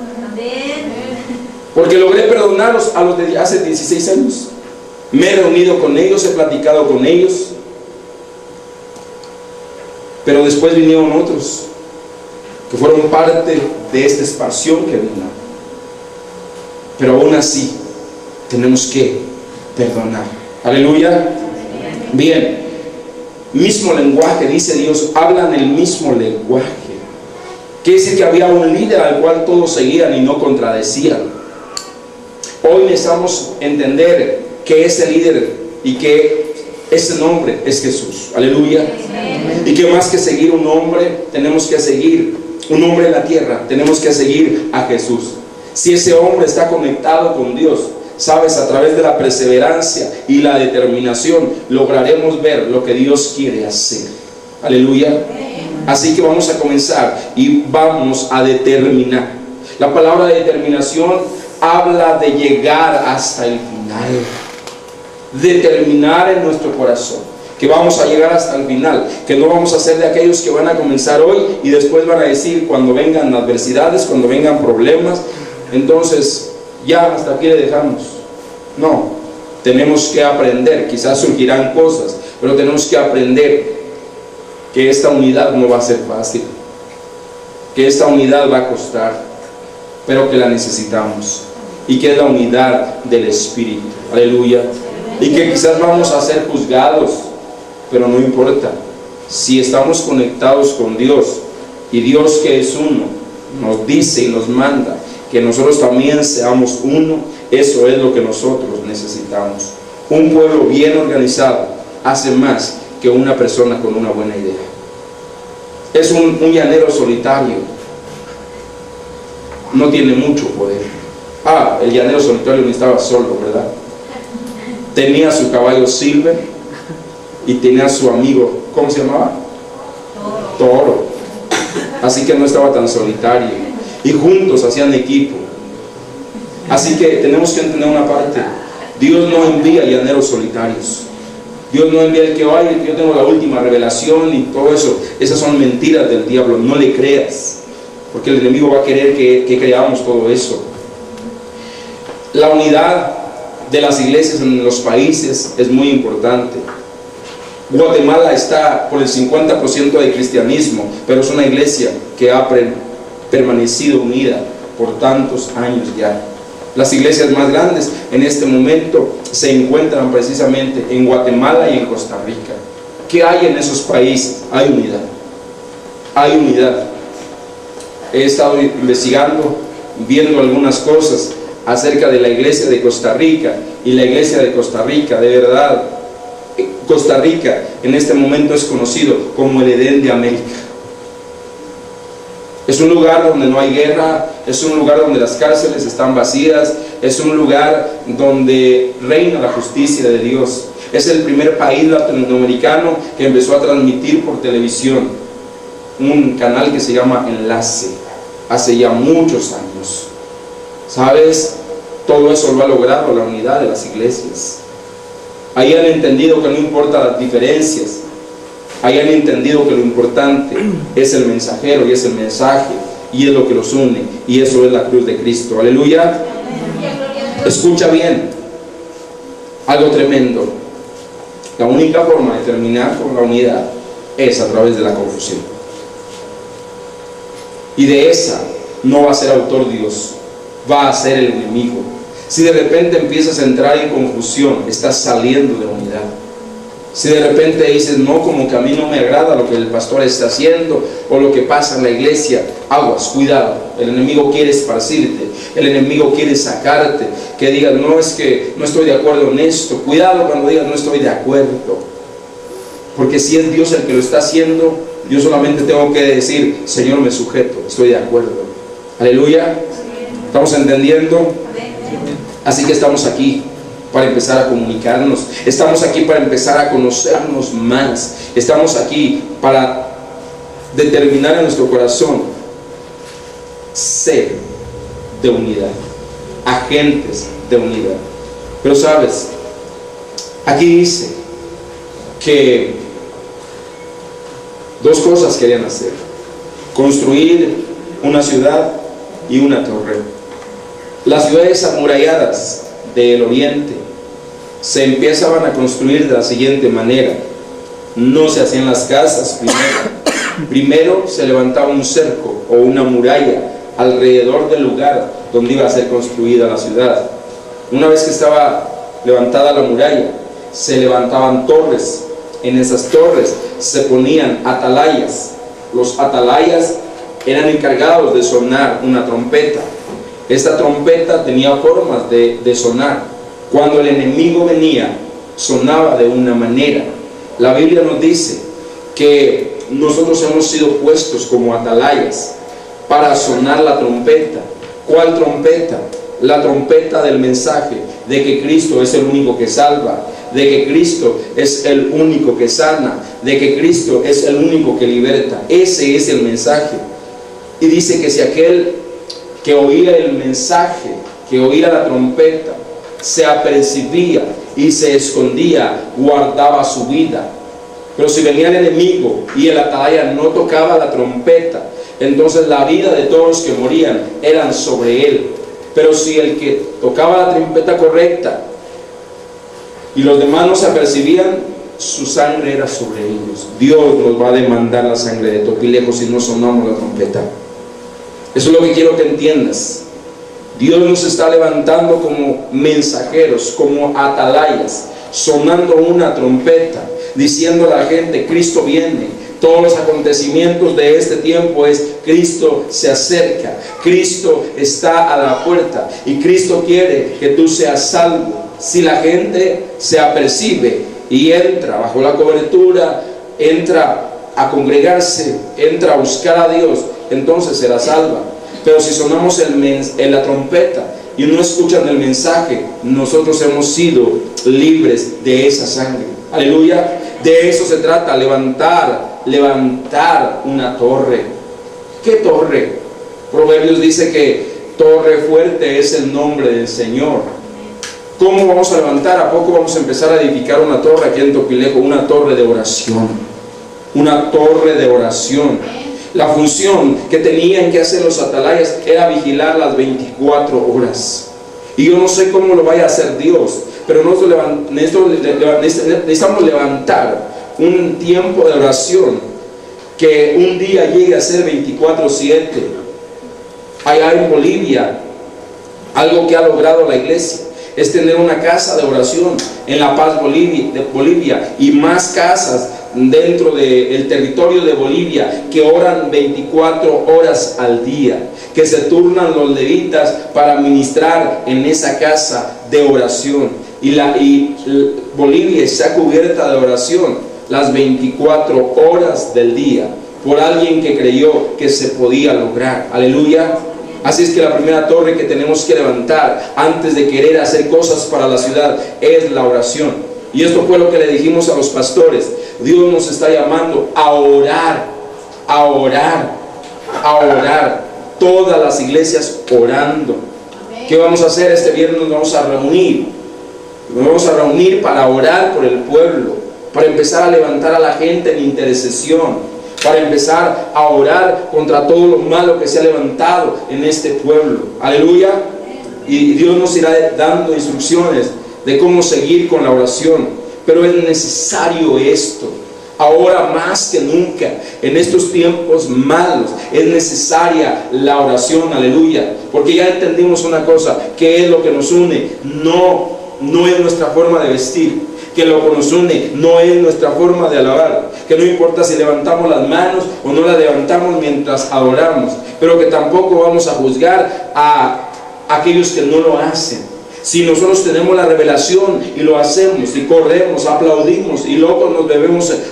Porque logré perdonarlos a los de hace 16 años. Me he reunido con ellos, he platicado con ellos. Pero después vinieron otros que fueron parte de esta expansión que vino. Pero aún así tenemos que perdonar. Aleluya. Bien, mismo lenguaje, dice Dios, hablan el mismo lenguaje. Quiere decir que había un líder al cual todos seguían y no contradecían. Hoy necesitamos entender que ese líder y que ese nombre es Jesús. Aleluya. Y que más que seguir un hombre, tenemos que seguir un hombre en la tierra, tenemos que seguir a Jesús. Si ese hombre está conectado con Dios, sabes, a través de la perseverancia y la determinación lograremos ver lo que Dios quiere hacer. Aleluya. Así que vamos a comenzar y vamos a determinar. La palabra determinación habla de llegar hasta el final. Determinar en nuestro corazón que vamos a llegar hasta el final, que no vamos a ser de aquellos que van a comenzar hoy y después van a decir cuando vengan adversidades, cuando vengan problemas, entonces ya hasta aquí le dejamos. No, tenemos que aprender. Quizás surgirán cosas, pero tenemos que aprender que esta unidad no va a ser fácil, que esta unidad va a costar, pero que la necesitamos, y que es la unidad del Espíritu. Aleluya. Y que quizás vamos a ser juzgados, pero no importa. Si estamos conectados con Dios, y Dios, que es uno, nos dice y nos manda que nosotros también seamos uno, eso es lo que nosotros necesitamos. Un pueblo bien organizado hace más que una persona con una buena idea. Es un llanero solitario, no tiene mucho poder. El llanero solitario no estaba solo, ¿verdad? Tenía su caballo Silver y tenía su amigo, ¿cómo se llamaba? Toro. Así que no estaba tan solitario, y juntos hacían equipo. Así que tenemos que entender una parte: Dios no envía llaneros solitarios. Dios no envía el que vaya, yo tengo la última revelación y todo eso. Esas son mentiras del diablo, no le creas, porque el enemigo va a querer que creamos todo eso. La unidad de las iglesias en los países es muy importante. Guatemala está por el 50% de cristianismo, pero es una iglesia que ha permanecido unida por tantos años ya. Las iglesias más grandes en este momento se encuentran precisamente en Guatemala y en Costa Rica. ¿Qué hay en esos países? Hay unidad. Hay unidad. He estado investigando, viendo algunas cosas acerca de la iglesia de Costa Rica, y la iglesia de Costa Rica, de verdad, Costa Rica en este momento es conocido como el Edén de América. Es un lugar donde no hay guerra, es un lugar donde las cárceles están vacías, es un lugar donde reina la justicia de Dios. Es el primer país latinoamericano que empezó a transmitir por televisión un canal que se llama Enlace, hace ya muchos años. ¿Sabes? Todo eso lo ha logrado la unidad de las iglesias. Ahí han entendido que no importa las diferencias. Ahí han entendido que lo importante es el mensajero y es el mensaje, y es lo que los une, y eso es la cruz de Cristo. Aleluya. Escucha bien, algo tremendo. La única forma de terminar con la unidad es a través de la confusión, y de esa no va a ser autor Dios, va a ser el enemigo. Si de repente empiezas a entrar en confusión, estás saliendo de unidad. Si de repente dices, no, como que a mí no me agrada lo que el pastor está haciendo o lo que pasa en la iglesia, aguas, cuidado. El enemigo quiere esparcirte, el enemigo quiere sacarte, que digas, no, es que no estoy de acuerdo en esto. Cuidado cuando digas, no estoy de acuerdo, porque si es Dios el que lo está haciendo, yo solamente tengo que decir, Señor, me sujeto, estoy de acuerdo. Aleluya. ¿Estamos entendiendo? Así que estamos aquí para empezar a comunicarnos, estamos aquí para empezar a conocernos más, estamos aquí para determinar en nuestro corazón ser de unidad, agentes de unidad. Pero sabes, aquí dice que dos cosas querían hacer: construir una ciudad y una torre. Las ciudades amuralladas del oriente se empezaban a construir de la siguiente manera: no se hacían las casas primero se levantaba un cerco o una muralla alrededor del lugar donde iba a ser construida la ciudad. Una vez que estaba levantada la muralla, se levantaban torres. En esas torres se ponían atalayas. Los atalayas eran encargados de sonar una trompeta. Esta trompeta tenía formas de sonar. Cuando el enemigo venía, sonaba de una manera. La Biblia nos dice que nosotros hemos sido puestos como atalayas para sonar la trompeta. ¿Cuál trompeta? La trompeta del mensaje de que Cristo es el único que salva, de que Cristo es el único que sana, de que Cristo es el único que liberta. Ese es el mensaje. Y dice que si aquel que oía el mensaje, que oía la trompeta, se apercibía y se escondía, guardaba su vida. Pero si venía el enemigo y el atalaya no tocaba la trompeta, entonces la vida de todos los que morían eran sobre él. Pero si el que tocaba la trompeta correcta y los demás no se apercibían, su sangre era sobre ellos. Dios nos va a demandar la sangre de Topilejo si no sonamos la trompeta. Eso es lo que quiero que entiendas. Dios nos está levantando como mensajeros, como atalayas, sonando una trompeta, diciendo a la gente: Cristo viene. Todos los acontecimientos de este tiempo es: Cristo se acerca, Cristo está a la puerta y Cristo quiere que tú seas salvo. Si la gente se apercibe y entra bajo la cobertura, entra a congregarse, entra a buscar a Dios, entonces será salva. Pero si sonamos en la trompeta y no escuchan el mensaje, nosotros hemos sido libres de esa sangre. Aleluya. De eso se trata, levantar una torre. ¿Qué torre? Proverbios dice que torre fuerte es el nombre del Señor. ¿Cómo vamos a levantar? ¿A poco vamos a empezar a edificar una torre aquí en Topilejo? Una torre de oración. Una torre de oración. La función que tenían que hacer los atalayas era vigilar las 24 horas. Y yo no sé cómo lo vaya a hacer Dios, pero nosotros necesitamos levantar un tiempo de oración que un día llegue a ser 24/7. Allá en Bolivia, algo que ha logrado la iglesia es tener una casa de oración en La Paz, Bolivia, y más casas dentro del territorio de Bolivia que oran 24 horas al día, que se turnan los levitas para ministrar en esa casa de oración. Y Bolivia está cubierta de oración las 24 horas del día por alguien que creyó que se podía lograr. Aleluya. Así es que la primera torre que tenemos que levantar antes de querer hacer cosas para la ciudad es la oración. Y esto fue lo que le dijimos a los pastores. Dios nos está llamando a orar, a orar, a orar. Todas las iglesias orando. ¿Qué vamos a hacer? Este viernes nos vamos a reunir. Nos vamos a reunir para orar por el pueblo, para empezar a levantar a la gente en intercesión, para empezar a orar contra todo lo malo que se ha levantado en este pueblo. Aleluya. Y Dios nos irá dando instrucciones de cómo seguir con la oración. Pero es necesario esto. Ahora más que nunca, en estos tiempos malos, es necesaria la oración. Aleluya. Porque ya entendimos una cosa, que es lo que nos une. No es nuestra forma de vestir. Que lo que nos une no es nuestra forma de alabar, que no importa si levantamos las manos o no las levantamos mientras adoramos, pero que tampoco vamos a juzgar a aquellos que no lo hacen. Si nosotros tenemos la revelación y lo hacemos y corremos, aplaudimos y luego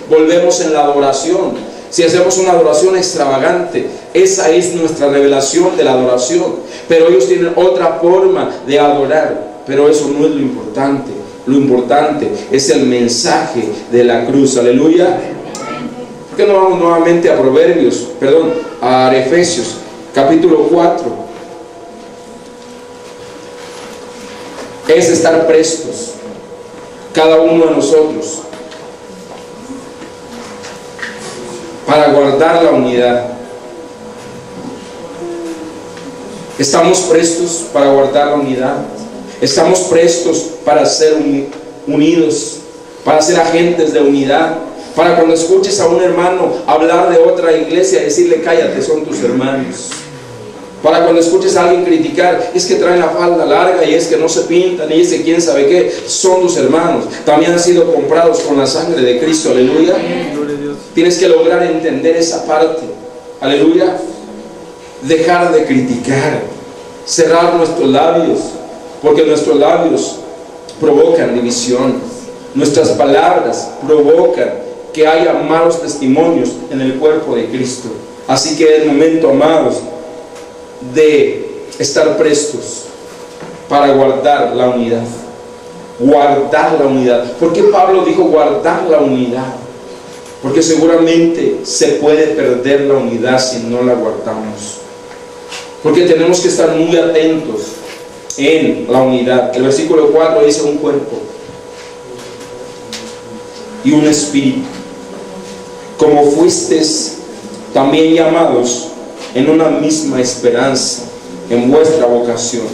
volvemos en la adoración, si hacemos una adoración extravagante, esa es nuestra revelación de la adoración. Pero ellos tienen otra forma de adorar, pero eso no es lo importante. Lo importante es el mensaje de la cruz. Aleluya. ¿Por qué no vamos nuevamente a Efesios capítulo 4? Es estar prestos, cada uno de nosotros, para guardar la unidad. Estamos prestos para guardar la unidad. Estamos prestos para ser unidos, para ser agentes de unidad, para cuando escuches a un hermano hablar de otra iglesia, decirle: cállate, son tus hermanos. Para cuando escuches a alguien criticar, es que traen la falda larga y es que no se pintan y es que quién sabe qué, son tus hermanos. También han sido comprados con la sangre de Cristo, aleluya. Tienes que lograr entender esa parte, aleluya. Dejar de criticar, cerrar nuestros labios, porque nuestros labios provocan división. Nuestras palabras provocan que haya malos testimonios en el cuerpo de Cristo. Así que es momento, amados, de estar prestos para guardar la unidad. Guardar la unidad. ¿Por qué Pablo dijo guardar la unidad? Porque seguramente se puede perder la unidad si no la guardamos. Porque tenemos que estar muy atentos en la unidad. El versículo 4 dice un cuerpo y un espíritu, como fuisteis también llamados en una misma esperanza en vuestra vocación.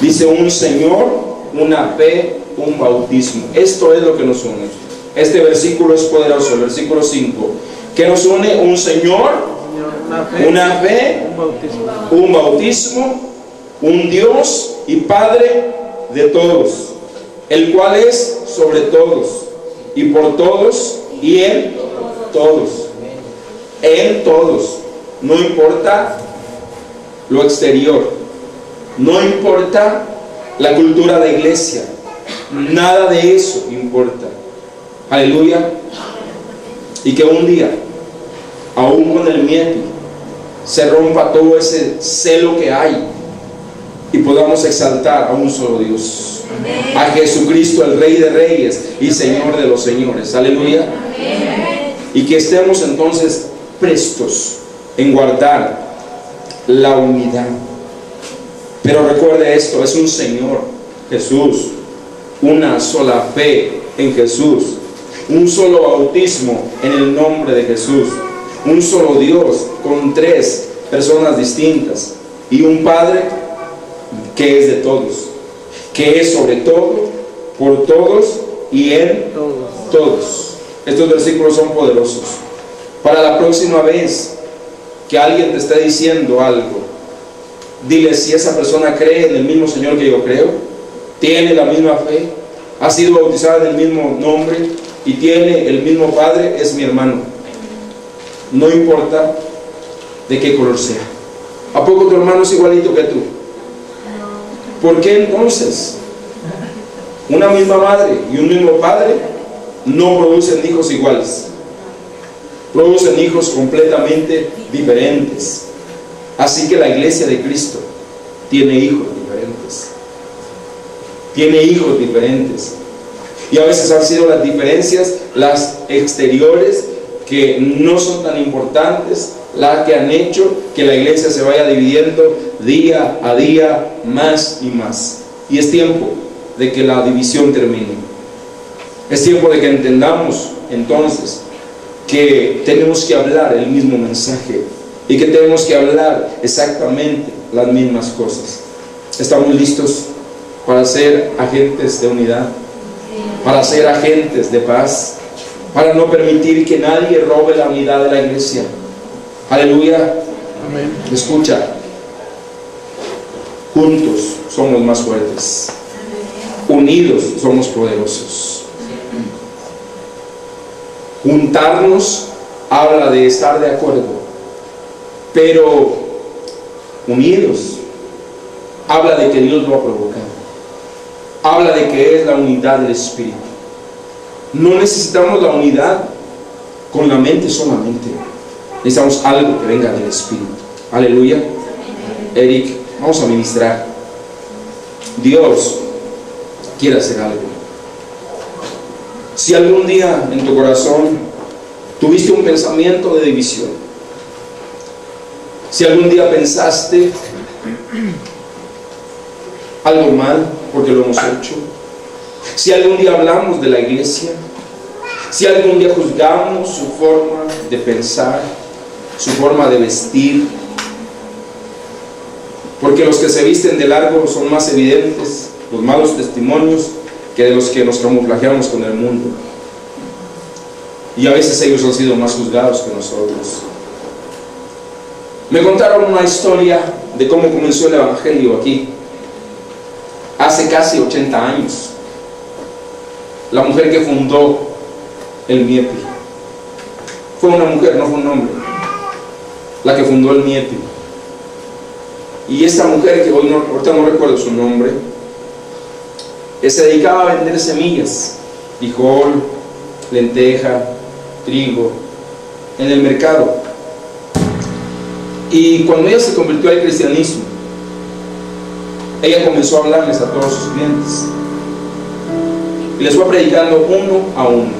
Dice un Señor, una fe, un bautismo. Esto es lo que nos une. Este versículo es poderoso, el versículo 5. ¿Qué nos une? Un Señor, una fe, un bautismo, un Dios y Padre de todos, el cual es sobre todos y por todos y en todos. En todos. No importa lo exterior, no importa la cultura de iglesia, nada de eso importa. Aleluya. Y que un día, aún con el miedo, se rompa todo ese celo que hay y podamos exaltar a un solo Dios, a Jesucristo, el Rey de Reyes y Señor de los Señores. Aleluya. Y que estemos entonces prestos en guardar la unidad. Pero recuerde esto, es un Señor Jesús, una sola fe en Jesús, un solo bautismo en el nombre de Jesús, un solo Dios con tres personas distintas y un Padre que es de todos, que es sobre todo, por todos y en todos. Estos versículos son poderosos. Para la próxima vez que alguien te esté diciendo algo, dile si esa persona cree en el mismo Señor que yo creo, tiene la misma fe, ha sido bautizada en el mismo nombre y tiene el mismo Padre, es mi hermano. No importa de qué color sea. ¿A poco tu hermano es igualito que tú? ¿Por qué entonces una misma madre y un mismo padre no producen hijos iguales? Producen hijos completamente diferentes. Así que la iglesia de Cristo tiene hijos diferentes. Tiene hijos diferentes. Y a veces han sido las diferencias, las exteriores, que no son tan importantes, las que han hecho que la iglesia se vaya dividiendo día a día más y más. Y es tiempo de que la división termine. Es tiempo de que entendamos entonces que tenemos que hablar el mismo mensaje y que tenemos que hablar exactamente las mismas cosas. ¿Estamos listos para ser agentes de unidad? Para ser agentes de paz, para no permitir que nadie robe la unidad de la iglesia. Aleluya. Amén. Escucha, juntos somos más fuertes, unidos somos poderosos. Juntarnos habla de estar de acuerdo, pero unidos habla de que Dios lo ha provocado. Habla de que es la unidad del Espíritu. No necesitamos la unidad con la mente solamente. Necesitamos algo que venga del Espíritu. Aleluya. Eric, vamos a ministrar. Dios quiere hacer algo. Si algún día en tu corazón tuviste un pensamiento de división, si algún día pensaste algo mal porque lo hemos hecho, si algún día hablamos de la iglesia, si algún día juzgamos su forma de pensar, su forma de vestir, porque los que se visten de largo son más evidentes los malos testimonios que de los que nos camuflajeamos con el mundo, y a veces ellos han sido más juzgados que nosotros. Me contaron una historia de cómo comenzó el evangelio aquí. Hace casi 80 años, la mujer que fundó el MIEPI fue una mujer, no fue un hombre, la que fundó el MIEPI. Y esta mujer, que ahorita no recuerdo su nombre, se dedicaba a vender semillas, frijol, lenteja, trigo, en el mercado. Y cuando ella se convirtió al cristianismo, ella comenzó a hablarles a todos sus clientes y les fue predicando uno a uno.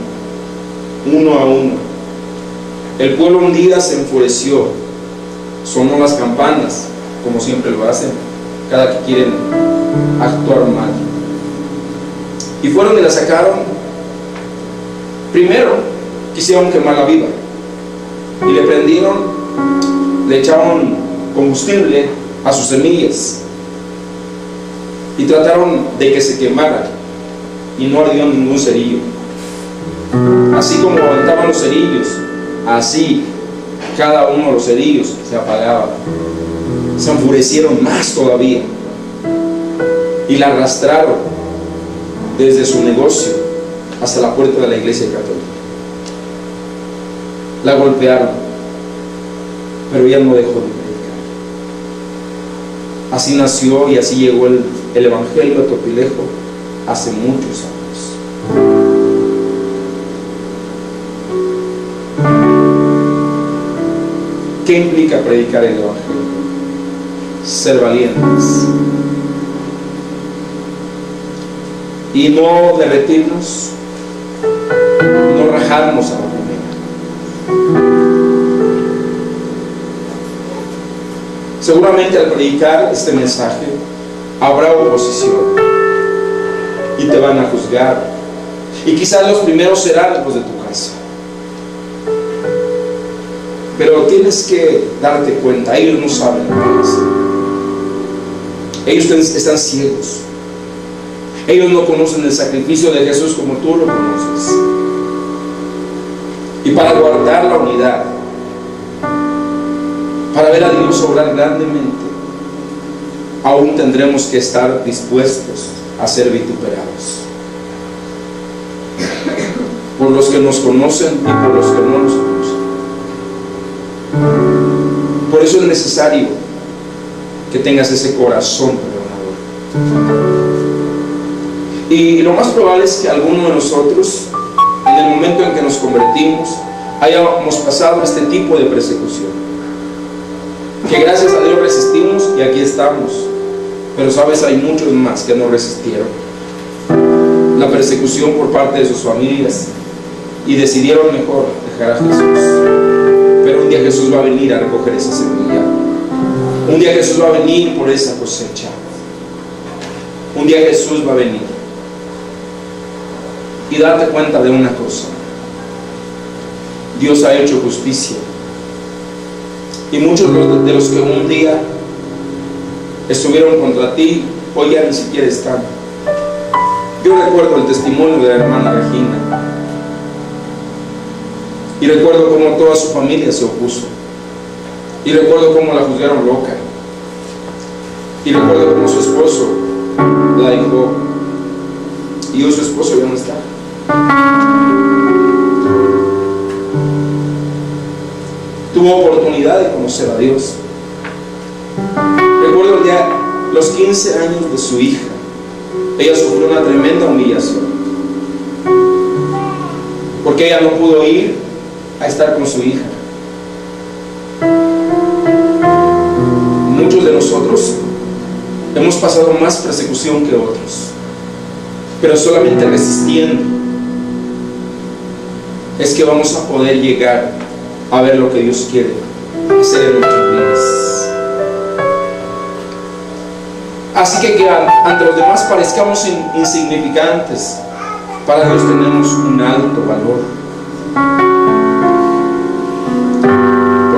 El pueblo un día se enfureció, sonó las campanas, como siempre lo hacen cada que quieren actuar mal, y fueron y la sacaron. Primero quisieron quemarla viva y le prendieron, le echaron combustible a sus semillas y trataron de que se quemara, y no ardió ningún cerillo. Así como aventaban los cerillos, así cada uno de los cerillos se apagaba. Se enfurecieron más todavía y la arrastraron desde su negocio hasta la puerta de la iglesia católica. La golpearon, pero ella no dejó de predicar. Así nació y así llegó el evangelio a Topilejo hace muchos años. ¿Qué implica predicar el evangelio? Ser valientes y no derretirnos, no rajarnos a la primera. Seguramente al predicar este mensaje habrá oposición y te van a juzgar, y quizás los primeros serán los de tu casa, pero tienes que darte cuenta, ellos no saben lo que hacen. Ellos están ciegos. Ellos no conocen el sacrificio de Jesús como tú lo conoces. Y para guardar la unidad, para ver a Dios obrar grandemente, aún tendremos que estar dispuestos a ser vituperados por los que nos conocen y por los que no nos conocen. Por eso es necesario que tengas ese corazón perdonador. Y lo más probable es que alguno de nosotros, en el momento en que nos convertimos, hayamos pasado este tipo de persecución, que gracias a Dios resistimos y aquí estamos. Pero sabes, hay muchos más que no resistieron la persecución por parte de sus familias y decidieron mejor dejar a Jesús. Pero un día Jesús va a venir a recoger esa semilla. Un día Jesús va a venir por esa cosecha. Un día Jesús va a venir. Y darte cuenta de una cosa: Dios ha hecho justicia, y muchos de los que un día estuvieron contra ti, hoy ya ni siquiera están. Yo recuerdo el testimonio de la hermana Regina, y recuerdo cómo toda su familia se opuso, y recuerdo cómo la juzgaron loca, y recuerdo cómo su esposo la dejó, y hoy su esposo ya no está. Tuvo oportunidad de conocer a Dios. Recuerdo el día, los 15 años de su hija, ella sufrió una tremenda humillación, porque ella no pudo ir a estar con su hija. Muchos de nosotros hemos pasado más persecución que otros, pero solamente resistiendo es que vamos a poder llegar a ver lo que Dios quiere hacer en nuestras vidas. Así que ante los demás parezcamos insignificantes, para Dios tenemos un alto valor,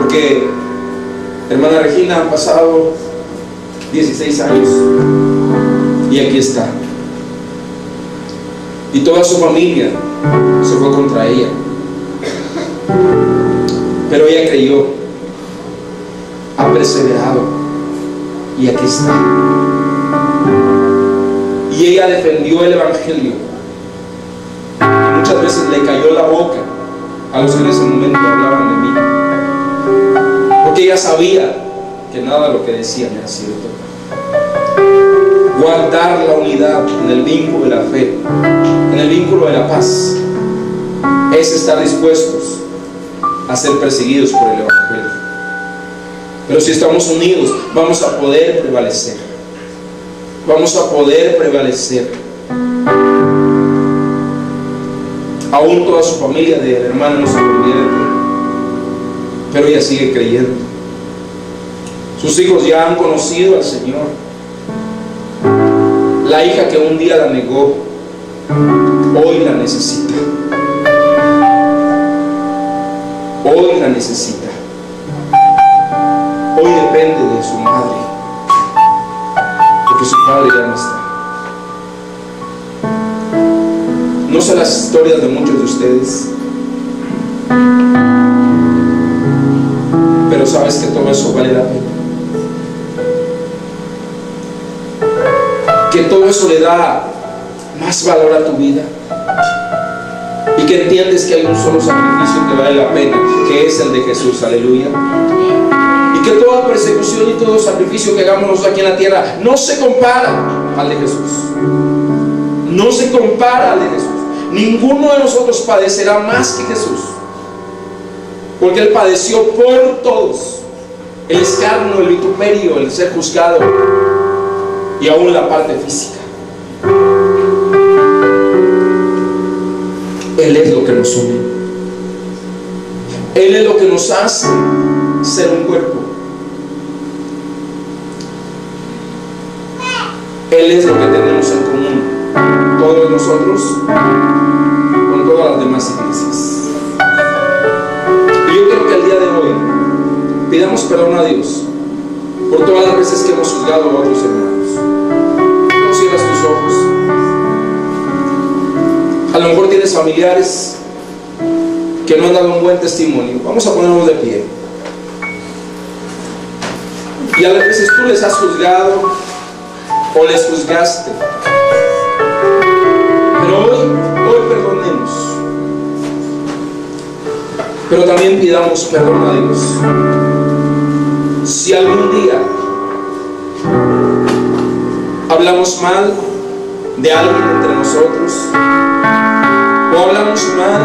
porque, hermana Regina, han pasado 16 años y aquí está, y toda su familia se fue contra ella, pero ella creyó, ha perseverado, Y aquí está. Y ella defendió el Evangelio. Y muchas veces le cayó la boca a los que en ese momento hablaban de mí, porque ella sabía que nada de lo que decían era cierto. Guardar la unidad en el vínculo de la fe, en el vínculo de la paz, es estar dispuestos a ser perseguidos por el Evangelio. Pero si estamos unidos, vamos a poder prevalecer. Vamos a poder prevalecer. Aún toda su familia de hermana no se convierte, pero ella sigue creyendo. Sus hijos ya han conocido al Señor. La hija que un día la negó, hoy la necesita. Hoy la necesita. Hoy depende de su madre, porque su padre ya no está. No sé las historias de muchos de ustedes, pero sabes que todo eso vale la pena. Que todo eso le da más valor a tu vida. Y que entiendes que hay un solo sacrificio que vale la pena, que es el de Jesús. Aleluya. Y que toda persecución y todo sacrificio que hagamos nosotros aquí en la tierra no se compara al de Jesús. No se compara al de Jesús. Ninguno de nosotros padecerá más que Jesús, porque Él padeció por todos el escarnio, el vituperio, el ser juzgado y aún la parte física. Él es lo que nos une. Él es lo que nos hace ser un cuerpo. Él es lo que tenemos en común, todos nosotros, con todas las demás iglesias. Y yo quiero que el día de hoy pidamos perdón a Dios por todas las veces que hemos juzgado a otros hermanos. No cierras tus ojos. A lo mejor tienes familiares que no han dado un buen testimonio. Vamos a ponernos de pie. Y a veces tú les has juzgado o les juzgaste. Pero hoy perdonemos. Pero también pidamos perdón a Dios. Si algún día hablamos mal de alguien entre nosotros, o hablamos mal